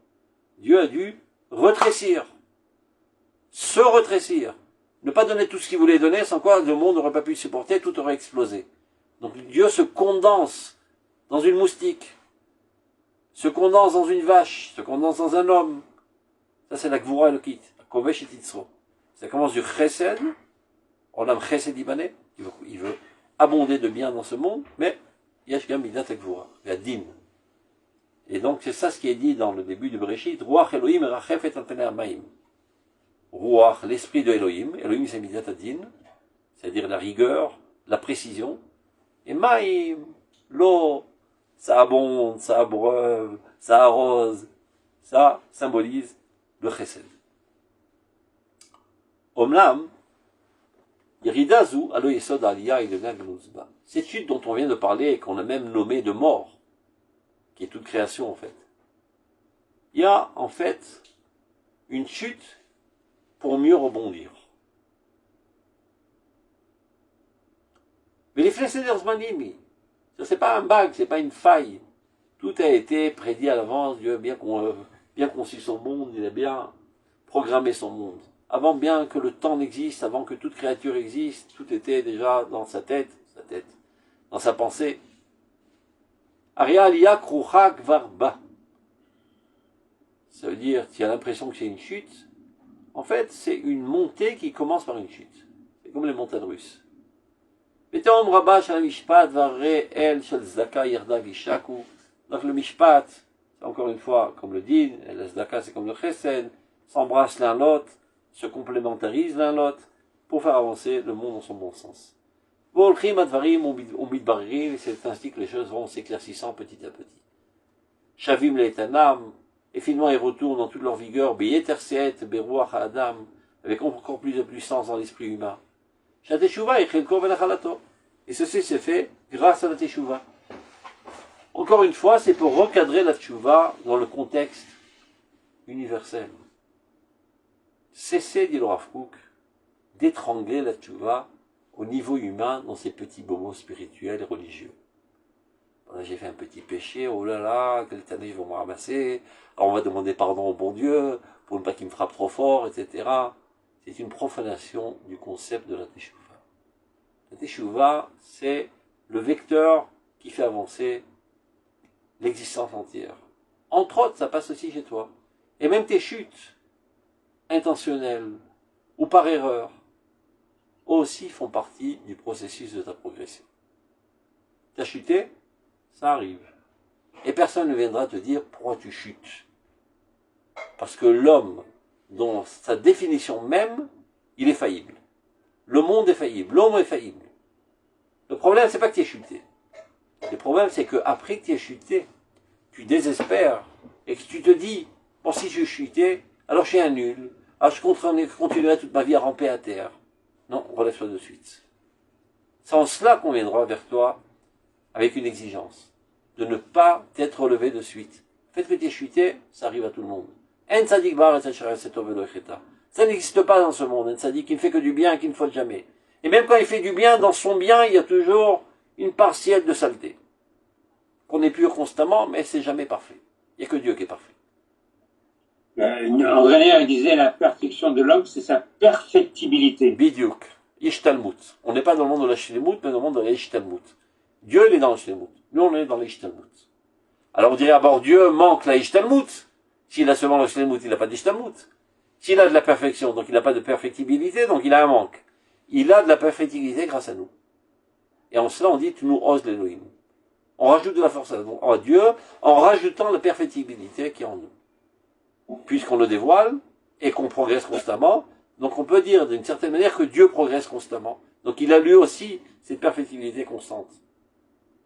Dieu a dû retrécir, se retrécir, ne pas donner tout ce qu'il voulait donner, sans quoi le monde n'aurait pas pu supporter, tout aurait explosé. Donc Dieu se condense dans une moustique, se condense dans une vache, se condense dans un homme. Ça c'est la Gvura et le Kit, Kovesh et Titzro. Ça commence du Chesed, on a Chesed Ibané, il veut abonder de bien dans ce monde, mais Yesh Gam Midat Gvura, la Din. Et donc c'est ça ce qui est dit dans le début du Bereshit, Ruach Elohim Rachef et Antener Maim. Ruach, l'esprit de Elohim, Elohim c'est Midat Adin, c'est-à-dire la rigueur, la précision, et Maim, l'eau, ça abonde, ça abreuve, ça arrose, ça symbolise le Chesed. Omlam, Yeridazu, Alo Yesod Aliyah et le Nagnuzba. Cette chute dont on vient de parler et qu'on a même nommée de mort, qui est toute création en fait. Il y a en fait une chute pour mieux rebondir. Mais les Flesseders Manimi, ça c'est pas un bug, c'est pas une faille. Tout a été prédit à l'avance, Dieu a bien conçu son monde, il a bien programmé son monde. Avant bien que le temps n'existe, avant que toute créature existe, tout était déjà dans sa tête, dans sa pensée. Aria Aliyah Krucha Kvarba. Ça veut dire, tu as l'impression que c'est une chute. En fait, c'est une montée qui commence par une chute. C'est comme les montagnes russes. Petoum Rabba Shal Mishpat Varre El Shal Zdaka Yerda Vishaku. Donc le Mishpat, c'est encore une fois comme le Din, et le Zdaka c'est comme le Chesed, s'embrassent l'un l'autre, se complémentarisent l'un l'autre, pour faire avancer le monde dans son bon sens. Volchim Advarim Umidbaririm, c'est ainsi que les choses vont s'éclaircissant petit à petit. Shavim Leitanam, et finalement ils retournent dans toute leur vigueur, Beyeter Seet, Beruach Adam, avec encore plus de puissance dans l'esprit humain. Shateshuva Echelko Venachalato. Et ceci s'est fait grâce à la Teshuva. Encore une fois, c'est pour recadrer la Teshuva dans le contexte universel. Cessez, dit le Rav Kook, d'étrangler la Teshuva au niveau humain dans ces petits bobos spirituels et religieux. Voilà, j'ai fait un petit péché, oh là là, quelle année ils vont me ramasser, alors on va demander pardon au bon Dieu, pour ne pas qu'il me frappe trop fort, etc. C'est une profanation du concept de la Teshuva. La Teshuva, c'est le vecteur qui fait avancer l'existence entière. Entre autres, ça passe aussi chez toi. Et même tes chutes, intentionnelles ou par erreur, aussi font partie du processus de ta progression. Tu as chuté, ça arrive. Et personne ne viendra te dire pourquoi tu chutes. Parce que l'homme, dans sa définition même, il est faillible. Le monde est faillible, l'homme est faillible. Le problème, c'est pas que tu es chuté. Le problème, c'est qu'après que tu es chuté, tu désespères et que tu te dis, bon, si je suis chuté, alors je suis un nul, alors je continuerai toute ma vie à ramper à terre. Non, relève-toi de suite. C'est en cela qu'on viendra vers toi avec une exigence, de ne pas t'être relevé de suite. Le fait que tu es chuté, ça arrive à tout le monde. Ça n'existe pas dans ce monde, un tzaddik qui ne fait que du bien et qui ne faute jamais. Et même quand il fait du bien, dans son bien, il y a toujours une partielle de saleté. Qu'on épure constamment, mais c'est jamais parfait. Il n'y a que Dieu qui est parfait. André Néer disait la perfection de l'homme, c'est sa perfectibilité. Bidiouk, Ishtalmut. On n'est pas dans le monde de la Shlemut, mais dans le monde de la Ishtalmut. Dieu, il est dans la Shlemut. Nous, on est dans la Ishtalmut. Alors on dirait, d'abord, Dieu manque la Ishtalmut. S'il a seulement la Shlemut, il n'a pas d'Ishtalmut. S'il a de la perfection, donc il n'a pas de perfectibilité, donc il a un manque. Il a de la perfectibilité grâce à nous. Et en cela, on dit, tu nous oses l'Elohim. On rajoute de la force à Dieu en rajoutant la perfectibilité qui est en nous. Puisqu'on le dévoile et qu'on progresse constamment, donc on peut dire d'une certaine manière que Dieu progresse constamment. Donc il a lui aussi cette perfectibilité constante.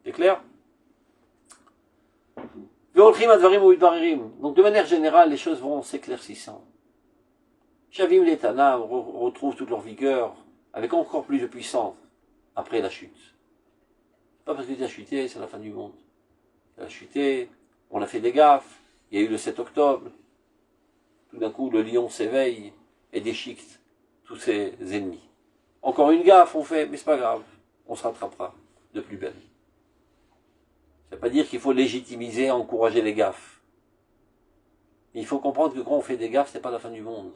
C'est clair? Donc de manière générale, les choses vont s'éclaircissant. Shavim Letana retrouve toute leur vigueur avec encore plus de puissance après la chute. Pas parce que tu as chuté, c'est la fin du monde. Tu as chuté, on a fait des gaffes, il y a eu le 7 octobre. Tout d'un coup, le lion s'éveille et déchiquette tous ses ennemis. Encore une gaffe, on fait, mais c'est pas grave, on se rattrapera de plus belle. Ça ne veut pas dire qu'il faut légitimiser, encourager les gaffes. Il faut comprendre que quand on fait des gaffes, c'est pas la fin du monde.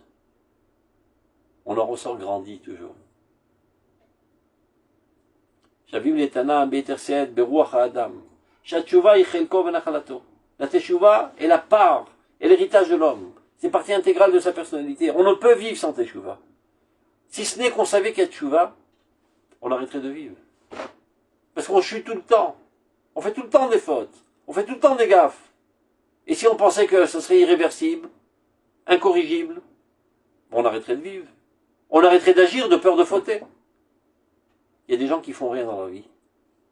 On en ressort grandi toujours. Shavim Letana Beter Seed Beruach Adam. Shatchuva Ichelko Venachalato. La Teshuva est la part et l'héritage de l'homme. C'est partie intégrale de sa personnalité. On ne peut vivre sans Teshuva. Si ce n'est qu'on savait qu'il y a Teshuva, on arrêterait de vivre. Parce qu'on chute tout le temps. On fait tout le temps des fautes. On fait tout le temps des gaffes. Et si on pensait que ce serait irréversible, incorrigible, on arrêterait de vivre. On arrêterait d'agir de peur de fauter. Il y a des gens qui font rien dans leur vie.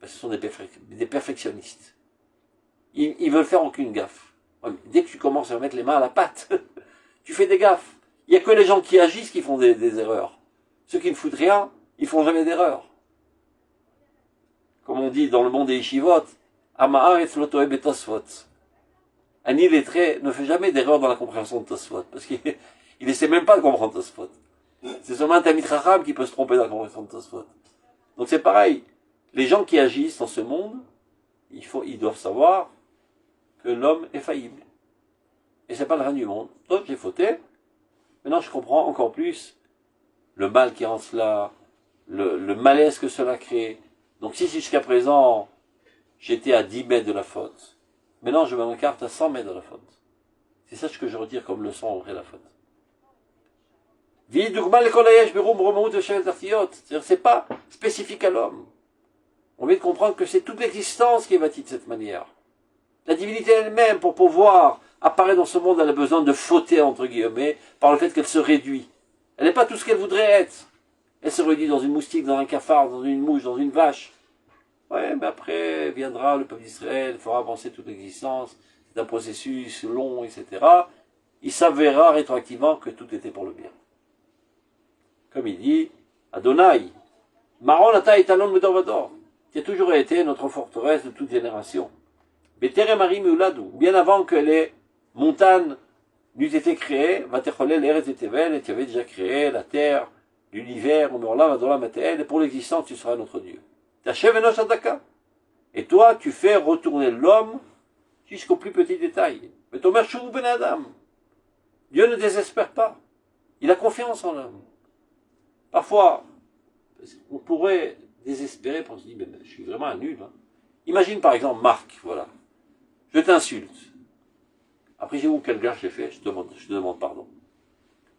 Parce que ce sont des perfectionnistes. Ils veulent faire aucune gaffe. Dès que tu commences à mettre les mains à la pâte, tu fais des gaffes. Il n'y a que les gens qui agissent qui font des erreurs. Ceux qui ne foutent rien, ils font jamais d'erreurs. Comme on dit dans le monde des yeshivot, un illettré ne fait jamais d'erreur dans la compréhension de Tosfot, parce qu'il essaie même pas de comprendre Tosfot. C'est seulement un Talmid Chacham qui peut se tromper dans la compréhension de Tosfot. Donc c'est pareil, les gens qui agissent dans ce monde, ils doivent savoir que l'homme est faillible. Et c'est pas le fin du monde. Donc j'ai fauté, maintenant je comprends encore plus le mal qui est en cela, le malaise que cela crée. Donc si jusqu'à présent, j'étais à 10 mètres de la faute. Maintenant, je m'écarte à 100 mètres de la faute. C'est ça ce que je retire comme leçon après la faute. C'est-à-dire, c'est pas spécifique à l'homme. On vient de comprendre que c'est toute l'existence qui est bâtie de cette manière. La divinité elle-même, pour pouvoir apparaître dans ce monde, elle a besoin de fauter, entre guillemets, par le fait qu'elle se réduit. Elle n'est pas tout ce qu'elle voudrait être. Elle se réduit dans une moustique, dans un cafard, dans une mouche, dans une vache. Ouais, mais après viendra le peuple d'Israël, fera avancer toute l'existence. C'est un processus long, etc. Il s'avérera rétroactivement que tout était pour le bien. Comme il dit, Adonai, Maron ata etalon medor vador, qui a toujours été notre forteresse de toute génération. Betere Marim Euladou, bien avant que les montagnes n'eussent été créées, Vatecholel Eretz et Tevel, et tu avais déjà créé la terre, l'univers, Omerla, Vadola, Matel, et pour l'existence, tu seras notre Dieu. Tachev enosh adaka. Et toi, tu fais retourner l'homme jusqu'au plus petit détail. Mais Tomer Shuvou ben Adam. Dieu ne désespère pas. Il a confiance en l'homme. Parfois, on pourrait désespérer parce qu'on se dit, mais je suis vraiment un nul. Hein. Imagine par exemple Marc, voilà. Je t'insulte. Après, j'ai vu quel gars j'ai fait, je te demande pardon.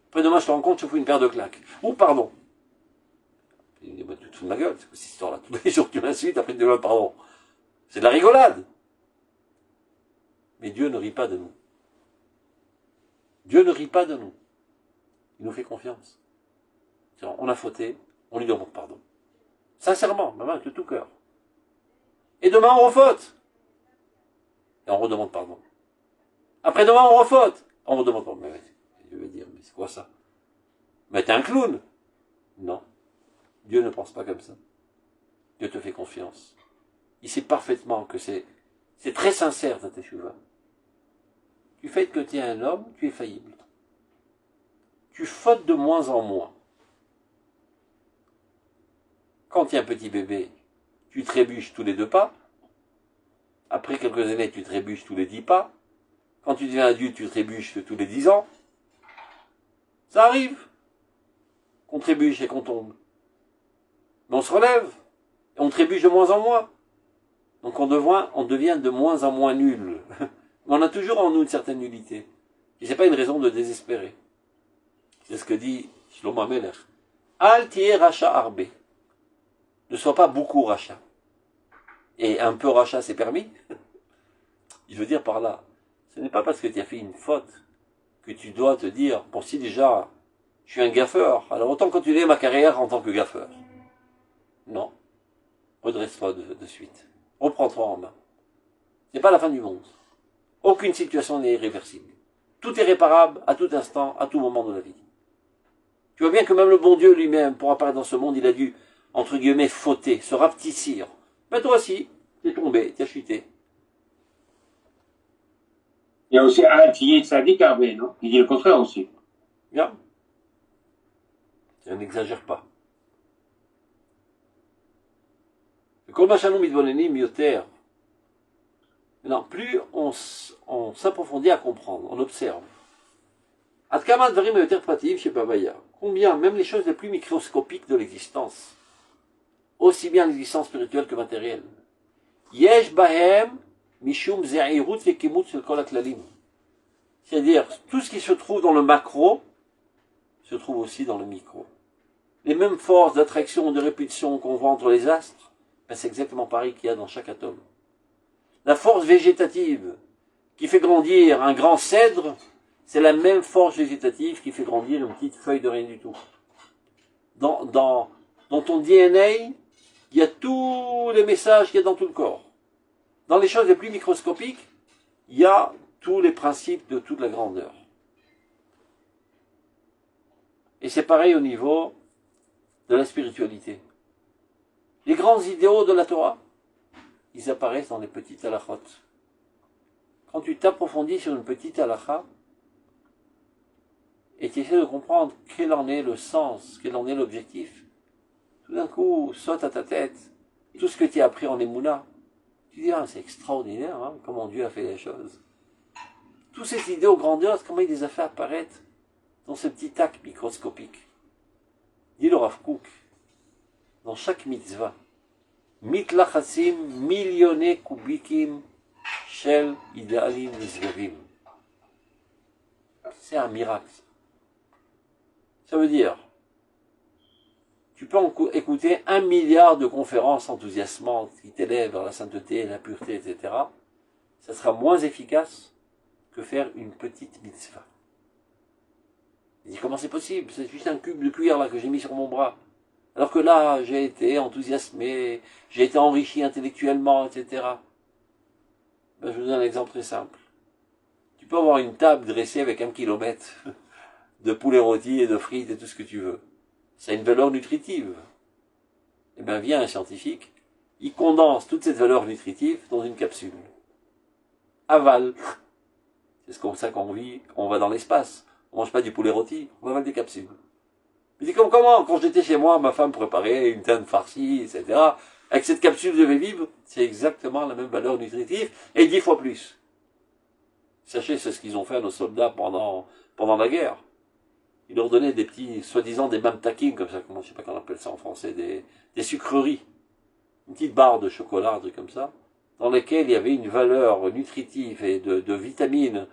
Après demain, je te rends compte, je fous une paire de claques. Ou pardon. Il dit, bah, tu te fous de ma gueule, c'est quoi cette histoire-là? Tous les jours, tu m'insultes, après tu demandes pardon. C'est de la rigolade. Mais Dieu ne rit pas de nous. Dieu ne rit pas de nous. Il nous fait confiance. On a fauté, on lui demande pardon. Sincèrement, même avec le tout cœur. Et demain, on refaute. Et on redemande pardon. Après demain, on refaute. On redemande pardon. Mais je vais dire, mais c'est quoi ça? Mais t'es un clown. Non. Dieu ne pense pas comme ça. Dieu te fait confiance. Il sait parfaitement que c'est très sincère ta teshuva. Du fait que tu es un homme, tu es faillible. Tu fautes de moins en moins. Quand tu es un petit bébé, tu trébuches tous les 2 pas. Après quelques années, tu trébuches tous les 10 pas. Quand tu deviens adulte, tu trébuches tous les 10 ans. Ça arrive qu'on trébuche et qu'on tombe. Mais on se relève. Et on trébuche de moins en moins. Donc on devient de moins en moins nul. Mais on a toujours en nous une certaine nullité. Et c'est pas une raison de désespérer. C'est ce que dit Shlomo Amelech. Al tiye racha arbe. Ne sois pas beaucoup rachat. Et un peu rachat, c'est permis. Je veux dire par là, ce n'est pas parce que tu as fait une faute que tu dois te dire, bon si déjà, je suis un gaffeur, alors autant continuer ma carrière en tant que gaffeur. Non. Redresse-toi de suite. Reprends-toi en main. C'est pas la fin du monde. Aucune situation n'est irréversible. Tout est réparable à tout instant, à tout moment de la vie. Tu vois bien que même le bon Dieu lui-même, pour apparaître dans ce monde, il a dû, entre guillemets, fauter, se rapetissir. Mais toi aussi, t'es tombé, t'as chuté. Il y a aussi un qui est sadique Arbé, non? Il dit le contraire aussi. Bien. Ça n'exagère pas. Maintenant, plus on s'approfondit à comprendre, on observe. Combien, même les choses les plus microscopiques de l'existence, aussi bien l'existence spirituelle que matérielle. Yesh bahem mishum ze'irut vekimut shel kol haklalim. C'est-à-dire, tout ce qui se trouve dans le macro se trouve aussi dans le micro. Les mêmes forces d'attraction et de répulsion qu'on voit entre les astres, ben c'est exactement pareil qu'il y a dans chaque atome. La force végétative qui fait grandir un grand cèdre, c'est la même force végétative qui fait grandir une petite feuille de rien du tout. Dans ton DNA, il y a tous les messages qu'il y a dans tout le corps. Dans les choses les plus microscopiques, il y a tous les principes de toute la grandeur. Et c'est pareil au niveau de la spiritualité. Les grands idéaux de la Torah, ils apparaissent dans les petites halachot. Quand tu t'approfondis sur une petite halakha, et tu essaies de comprendre quel en est le sens, quel en est l'objectif, tout d'un coup saute à ta tête tout ce que tu as appris en Emouna. Tu dis, ah, c'est extraordinaire, hein, comment Dieu a fait les choses. Tous ces idéaux grandioses, comment il les a fait apparaître dans ce petit acte microscopique. Dit le Rav Kook, dans chaque mitzvah, Mitlachassim millionné kubikim shel idealim nisgavim. C'est un miracle. Ça veut dire, tu peux écouter 1 milliard de conférences enthousiasmantes qui t'élèvent vers la sainteté, la pureté, etc. Ça sera moins efficace que faire une petite mitzvah. Il dit, comment c'est possible? C'est juste un cube de cuir là que j'ai mis sur mon bras. Alors que là, j'ai été enthousiasmé, j'ai été enrichi intellectuellement, etc. Ben, je vous donne un exemple très simple. Tu peux avoir une table dressée avec 1 kilomètre de poulet rôti et de frites et tout ce que tu veux. Ça a une valeur nutritive. Eh bien, vient un scientifique, il condense toute cette valeur nutritive dans une capsule. Aval. C'est comme ça qu'on vit, on va dans l'espace. On mange pas du poulet rôti, on avale des capsules. Il dit comment, quand j'étais chez moi, ma femme préparait une dinde farcie, etc. Avec cette capsule de vivre, c'est exactement la même valeur nutritive, et 10 fois plus. Sachez, c'est ce qu'ils ont fait à nos soldats pendant la guerre. Ils leur donnaient des petits, soi-disant des mamtakim, comme ça, comment, je sais pas comment on appelle ça en français, des sucreries. Une petite barre de chocolat, un truc comme ça, dans lesquelles il y avait une valeur nutritive et de vitamines,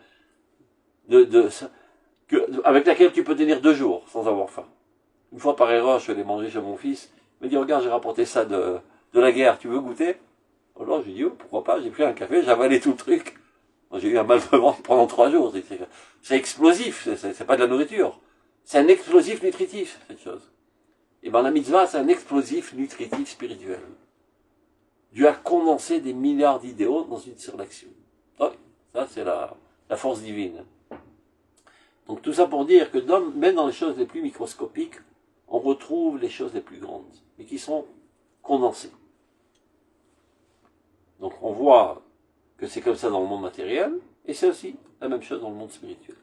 avec laquelle tu peux tenir 2 jours sans avoir faim. Une fois par erreur, je suis allé manger chez mon fils. Il m'a dit, regarde, j'ai rapporté ça de la guerre, tu veux goûter? Alors, j'ai dit, oh, pourquoi pas, j'ai pris un café, j'ai avalé tout le truc. J'ai eu un mal de ventre pendant 3 jours. C'est explosif, c'est pas de la nourriture. C'est un explosif nutritif, cette chose. Et ben la mitzvah, c'est un explosif nutritif spirituel. Dieu a condensé des milliards d'idéaux dans une seule action. Oui, ça c'est la force divine. Donc tout ça pour dire que même dans les choses les plus microscopiques, on retrouve les choses les plus grandes, mais qui sont condensées. Donc on voit que c'est comme ça dans le monde matériel, et c'est aussi la même chose dans le monde spirituel.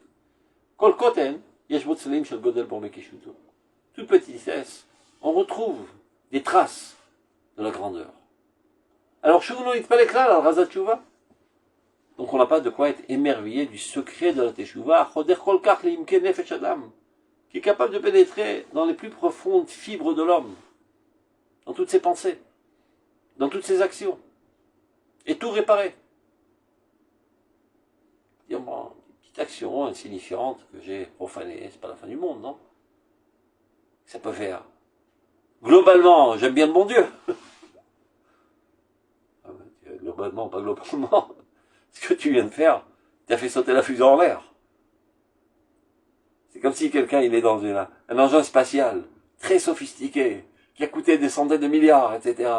Kol koten, yeshbot selim shel godel pour mekishuto. Toute petitesse, on retrouve des traces de la grandeur. Alors, donc on n'a pas de quoi être émerveillé du secret de la teshuva, qui est capable de pénétrer dans les plus profondes fibres de l'homme, dans toutes ses pensées, dans toutes ses actions, et tout réparer. Dire, bon, une petite action insignifiante que j'ai profanée, c'est pas la fin du monde, non? Ça peut faire. Globalement, j'aime bien le bon Dieu. Globalement, pas globalement. Ce que tu viens de faire, tu as fait sauter la fusée en l'air. C'est comme si quelqu'un il est dans un engin spatial, très sophistiqué, qui a coûté des centaines de milliards, etc.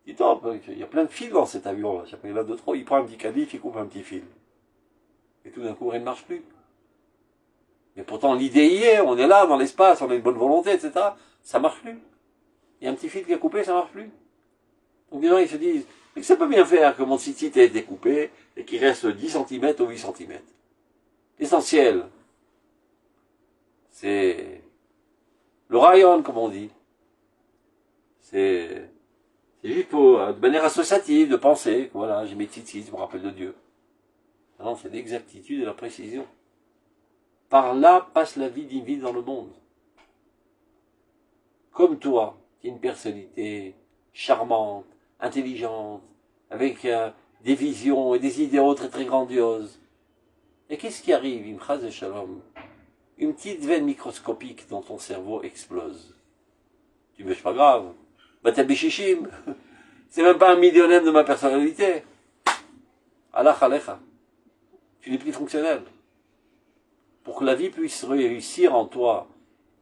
Dis-toi, il y a plein de fils dans cet avion-là. Il y en a 2, 3, il prend un petit canif, il coupe un petit fil. Et tout d'un coup, rien ne marche plus. Mais pourtant, l'idée y est, on est là, dans l'espace, on a une bonne volonté, etc. Ça marche plus. Il y a un petit fil qui est coupé, ça marche plus. Donc les gens, ils se disent, mais ça peut bien faire que mon cystite ait été coupé et qu'il reste 10 cm ou 8 cm. L'essentiel, c'est le rayon, comme on dit. C'est juste de manière associative, de penser, voilà, j'ai mes tzitzit, je me rappelle de Dieu. Non, c'est l'exactitude et la précision. Par là passe la vie divine dans le monde. Comme toi, qui es une personnalité charmante, intelligente, avec des visions et des idéaux très très grandioses. Et qu'est-ce qui arrive, une phrase de shalom? Une petite veine microscopique dans ton cerveau explose. Tu me dis, c'est pas grave. Bah t'es bichichim. C'est même pas 1/1000e de ma personnalité. Allah alecha. Tu n'es plus fonctionnel. Pour que la vie puisse réussir en toi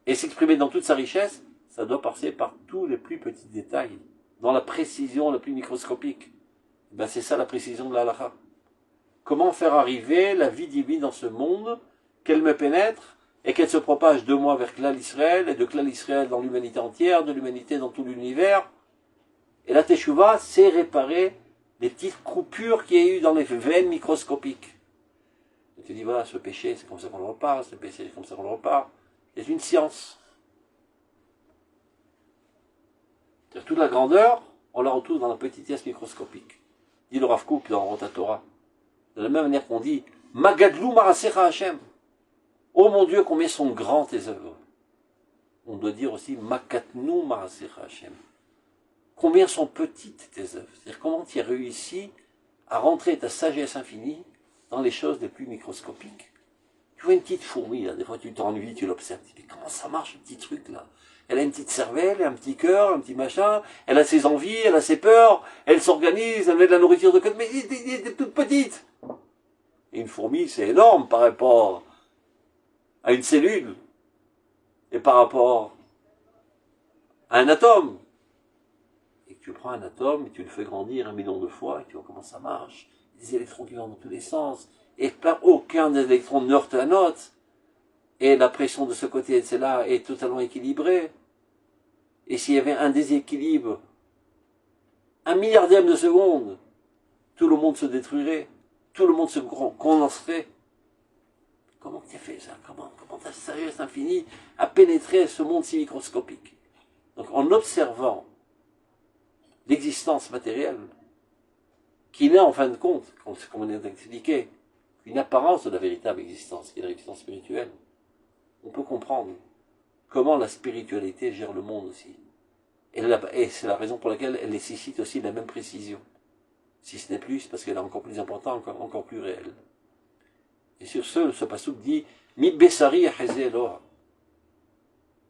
et s'exprimer dans toute sa richesse, ça doit passer par tous les plus petits détails, dans la précision la plus microscopique. Ben c'est ça la précision de la halakha. Comment faire arriver la vie divine dans ce monde, qu'elle me pénètre et qu'elle se propage de moi vers Klal Israël et de Klal Israël dans l'humanité entière, de l'humanité dans tout l'univers. Et la teshuva, c'est réparer les petites coupures qu'il y a eu dans les veines microscopiques. Et tu dis, voilà, ce péché, c'est comme ça qu'on le repart, ce péché, c'est comme ça qu'on le repart. C'est une science. C'est-à-dire, toute la grandeur, on la retrouve dans la petitesse microscopique. Dit le Rav Kook dans Rota Torah. De la même manière qu'on dit, Magadlou Marasecha Hashem. Oh mon Dieu, combien sont grands tes œuvres. on doit dire aussi Makatnu Ma'asecha Hashem. Combien sont petites tes œuvres? C'est-à-dire comment tu as réussi à rentrer ta sagesse infinie dans les choses les plus microscopiques. Tu vois une petite fourmi, là, des fois tu t'ennuies, tu l'observes, tu dis comment ça marche, ce petit truc là? Elle a une petite cervelle, un petit cœur, un petit machin, elle a ses envies, elle a ses peurs, elle s'organise, elle met de la nourriture de côté, mais elle est toute petite. Et une fourmi, c'est énorme par rapport à une cellule, et par rapport à un atome. Et que tu prends un atome, et tu le fais grandir 1 million de fois, et tu vois comment ça marche. Des électrons qui vont dans tous les sens, et aucun des électrons ne heurte un autre. Et la pression de ce côté et de celle-là est totalement équilibrée. Et s'il y avait un déséquilibre, 1 milliardième de seconde, tout le monde se détruirait, tout le monde se condenserait. Comment tu as fait ça? Comment ta sagesse infinie a pénétré ce monde si microscopique? Donc en observant l'existence matérielle, qui n'est en fin de compte, comme on a expliqué, une apparence de la véritable existence, qui est l'existence spirituelle, on peut comprendre comment la spiritualité gère le monde aussi. Et c'est la raison pour laquelle elle nécessite aussi la même précision. Si ce n'est plus, parce qu'elle est encore plus importante, encore plus réelle. Et sur ce passouk dit « Mi besari aheze Eloha »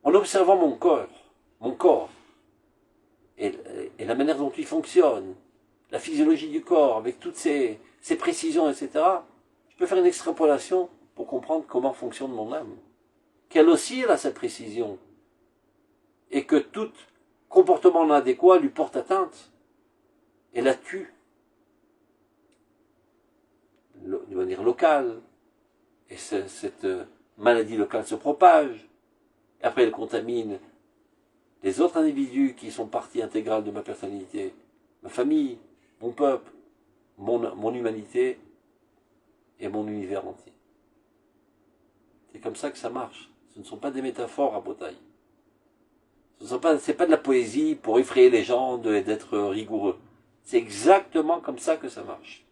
en observant mon corps, et la manière dont il fonctionne, la physiologie du corps, avec toutes ses précisions, etc., je peux faire une extrapolation pour comprendre comment fonctionne mon âme. Qu'elle aussi elle a cette précision, et que tout comportement inadéquat lui porte atteinte, et la tue, de manière locale, et cette maladie locale se propage, et après elle contamine les autres individus qui sont partie intégrale de ma personnalité, ma famille, mon peuple, mon humanité et mon univers entier. C'est comme ça que ça marche. Ce ne sont pas des métaphores à Botaï. Ce n'est pas de la poésie pour effrayer les gens d'être rigoureux. C'est exactement comme ça que ça marche.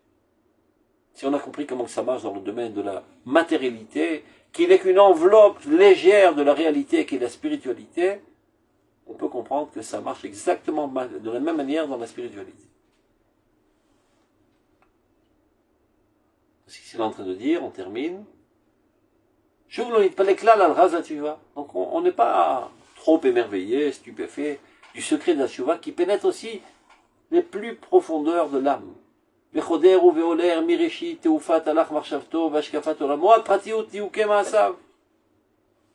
Si on a compris comment ça marche dans le domaine de la matérialité, qui n'est qu'une enveloppe légère de la réalité qui est la spiritualité, on peut comprendre que ça marche exactement de la même manière dans la spiritualité. C'est ce qu'il est en train de dire, on termine. Donc on n'est pas trop émerveillé, stupéfait du secret de la Teshuvah qui pénètre aussi les plus profondeurs de l'âme.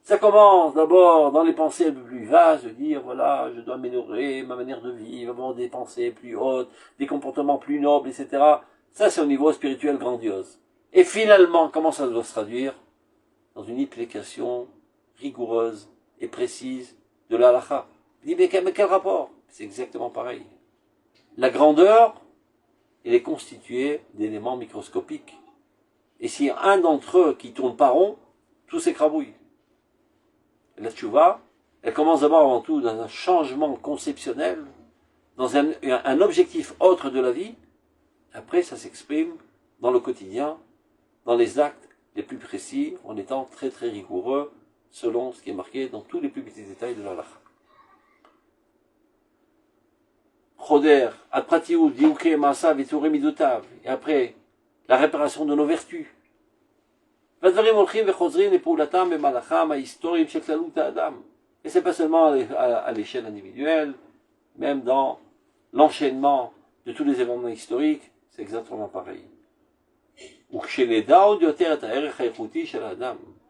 Ça commence d'abord dans les pensées les plus vastes, de dire voilà, je dois améliorer ma manière de vivre, avoir des pensées plus hautes, des comportements plus nobles, etc. Ça c'est au niveau spirituel grandiose. Et finalement, comment ça doit se traduire? Dans une application rigoureuse et précise de la halakha. Il dit, mais quel rapport? C'est exactement pareil. La grandeur, elle est constituée d'éléments microscopiques. Et s'il y a un d'entre eux qui tourne pas rond, tout s'écrabouille. La teshuvah, elle commence d'abord avant tout dans un changement conceptionnel, dans un objectif autre de la vie. Après, ça s'exprime dans le quotidien, dans les actes les plus précis, en étant très très rigoureux, selon ce qui est marqué dans tous les plus petits détails de la halakha. Choder, ad pratiou, diouke, masa, viture midotav. Et après, la réparation de nos vertus. Vadvarim olchim vechozrim lepoulatam bemalacham hahistorim sheklalut ha'adam. Et c'est pas seulement à l'échelle individuelle, même dans l'enchaînement de tous les événements historiques, c'est exactement pareil.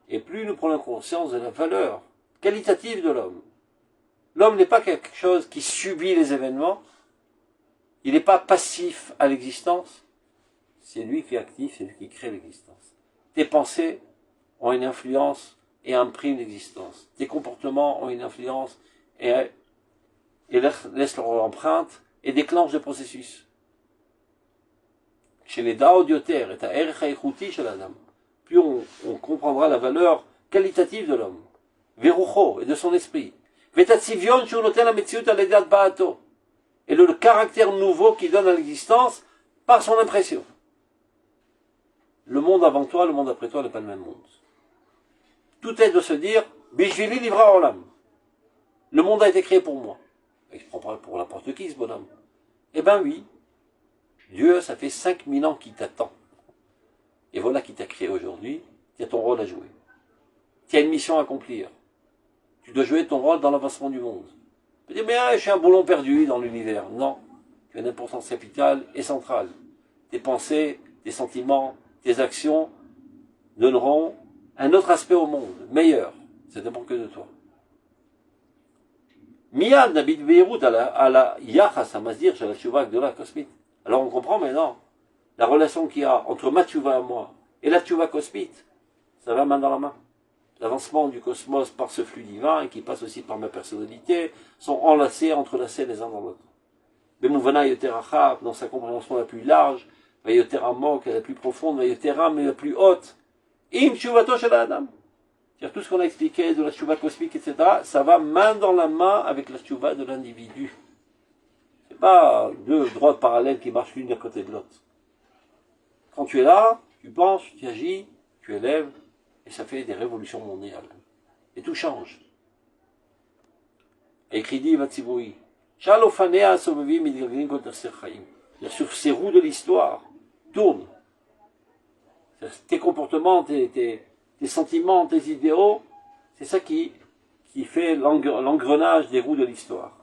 Et plus nous prenons conscience de la valeur qualitative de l'homme. L'homme n'est pas quelque chose qui subit les événements, il n'est pas passif à l'existence, c'est lui qui est actif, c'est lui qui crée l'existence. Tes pensées ont une influence et impriment l'existence. Tes comportements ont une influence et laissent leur empreinte et déclenchent le processus. Plus on comprendra la valeur qualitative de l'homme, verucho, et de son esprit, et le caractère nouveau qu'il donne à l'existence par son impression. Le monde avant toi, le monde après toi n'est pas le même monde. Tout est de se dire, bishvili livra olam. Le monde a été créé pour moi. Et je ne prends pas pour n'importe qui, ce bonhomme. Eh ben oui, Dieu, ça fait 5000 ans qu'il t'attend. Et voilà qu'il t'a créé aujourd'hui, tu as ton rôle à jouer. Tu as une mission à accomplir. Tu dois jouer ton rôle dans l'avancement du monde. Tu peux dire, mais je suis un boulon perdu dans l'univers. Non, tu as une importance capitale et centrale. Tes pensées, tes sentiments, tes actions donneront un autre aspect au monde, meilleur. Ça dépend que de toi. Miyad Nabit Beirut à la Yachas Amazir, chez la Tshuva de la cosmite. Alors on comprend maintenant la relation qu'il y a entre ma Tshuva et moi et la Tshuva cosmite. Ça va main dans la main. L'avancement du cosmos par ce flux divin et qui passe aussi par ma personnalité sont enlacés, entrelacés les uns dans l'autre. Bemouvana Yoterachab, dans sa compréhension la plus large, Vayoteramok, la plus profonde, Vayoteram, la plus haute. Im Tshuvato Shel Adam. C'est-à-dire tout ce qu'on a expliqué de la Tshuva cosmique, etc., ça va main dans la main avec la Tshuva de l'individu. C'est pas deux droites parallèles qui marchent l'une à côté de l'autre. Quand tu es là, tu penses, tu agis, tu élèves, et ça fait des révolutions mondiales. Et tout change. Écrit dit Vatsivoui. Shalofanea Sovevi Midgavin Koterser Chaim. Sur ces roues de l'histoire, tourne. Tes comportements, tes sentiments, tes idéaux, c'est ça qui fait l'engrenage des roues de l'histoire.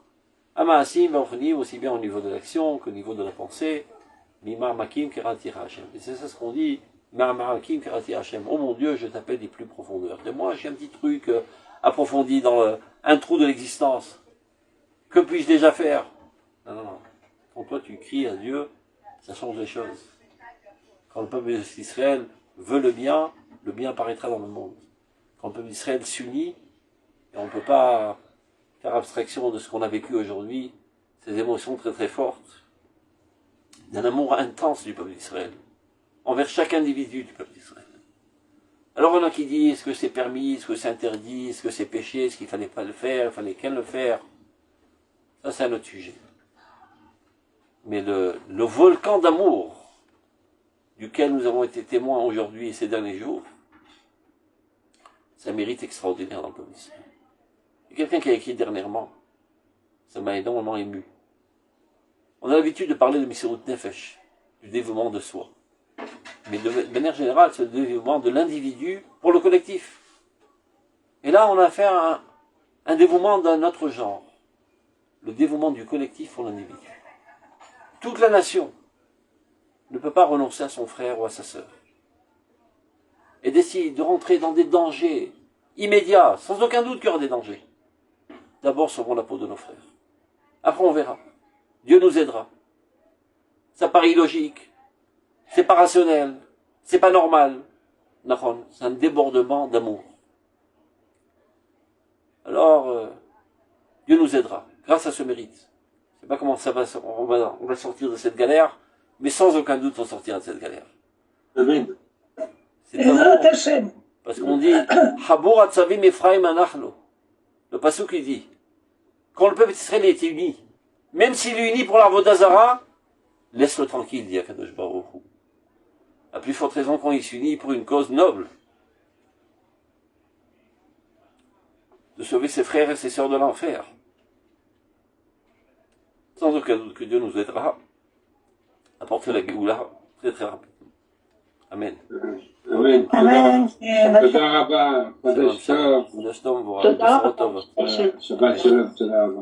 Amaasim va venir aussi bien au niveau de l'action qu'au niveau de la pensée. Mimar Makim Kerati Hashem. Et c'est ça ce qu'on dit. Mimar Makim Kerati Hashem. Oh mon Dieu, je t'appelle des plus profondeurs. Et moi, j'ai un petit truc approfondi dans un trou de l'existence. Que puis-je déjà faire? Non, non, non. Quand toi tu cries à Dieu, ça change les choses. Quand le peuple d'Israël veut le bien apparaîtra dans le monde. Quand le peuple d'Israël s'unit, et on ne peut pas faire abstraction de ce qu'on a vécu aujourd'hui, ces émotions très très fortes, d'un amour intense du peuple d'Israël, envers chaque individu du peuple d'Israël. Alors on a qui dit, est-ce que c'est permis, est-ce que c'est interdit, est-ce que c'est péché, est-ce qu'il ne fallait pas le faire, il fallait qu'elle le faire. Ça c'est un autre sujet. Mais le volcan d'amour duquel nous avons été témoins aujourd'hui et ces derniers jours, c'est un mérite extraordinaire dans le peuple d'Israël. Il y a quelqu'un qui a écrit dernièrement, ça m'a énormément ému. On a l'habitude de parler de Misirut Nefesh, du dévouement de soi. Mais de manière générale, c'est le dévouement de l'individu pour le collectif. Et là, on a fait un dévouement d'un autre genre. Le dévouement du collectif pour l'individu. Toute la nation ne peut pas renoncer à son frère ou à sa sœur. Et décide de rentrer dans des dangers immédiats, sans aucun doute qu'il y aura des dangers. D'abord, sauvons la peau de nos frères. Après, on verra. Dieu nous aidera. Ça paraît illogique. C'est pas rationnel. C'est pas normal. C'est un débordement d'amour. Alors, Dieu nous aidera, grâce à ce mérite. Je ne sais pas comment ça va, on va sortir de cette galère, mais sans aucun doute on sortira de cette galère. Amen. C'est pas bon, parce qu'on dit Habor Atzavim Ephraim Anachlo. Le passouk il dit, quand le peuple d'Israël était uni, même s'il est uni pour l'Arvodazara, laisse-le tranquille, dit Akadosh Baruch Hu. À plus forte raison quand il s'unit pour une cause noble, de sauver ses frères et ses sœurs de l'enfer. Sans aucun doute que Dieu nous aidera à porter la Géoula très très rapidement. Amen. Amen. Amen. תודה רבה. חודש טוב. חודש טוב ומבורך. תודה בשורות רבה. טובות. שבת שלום. תודה רבה.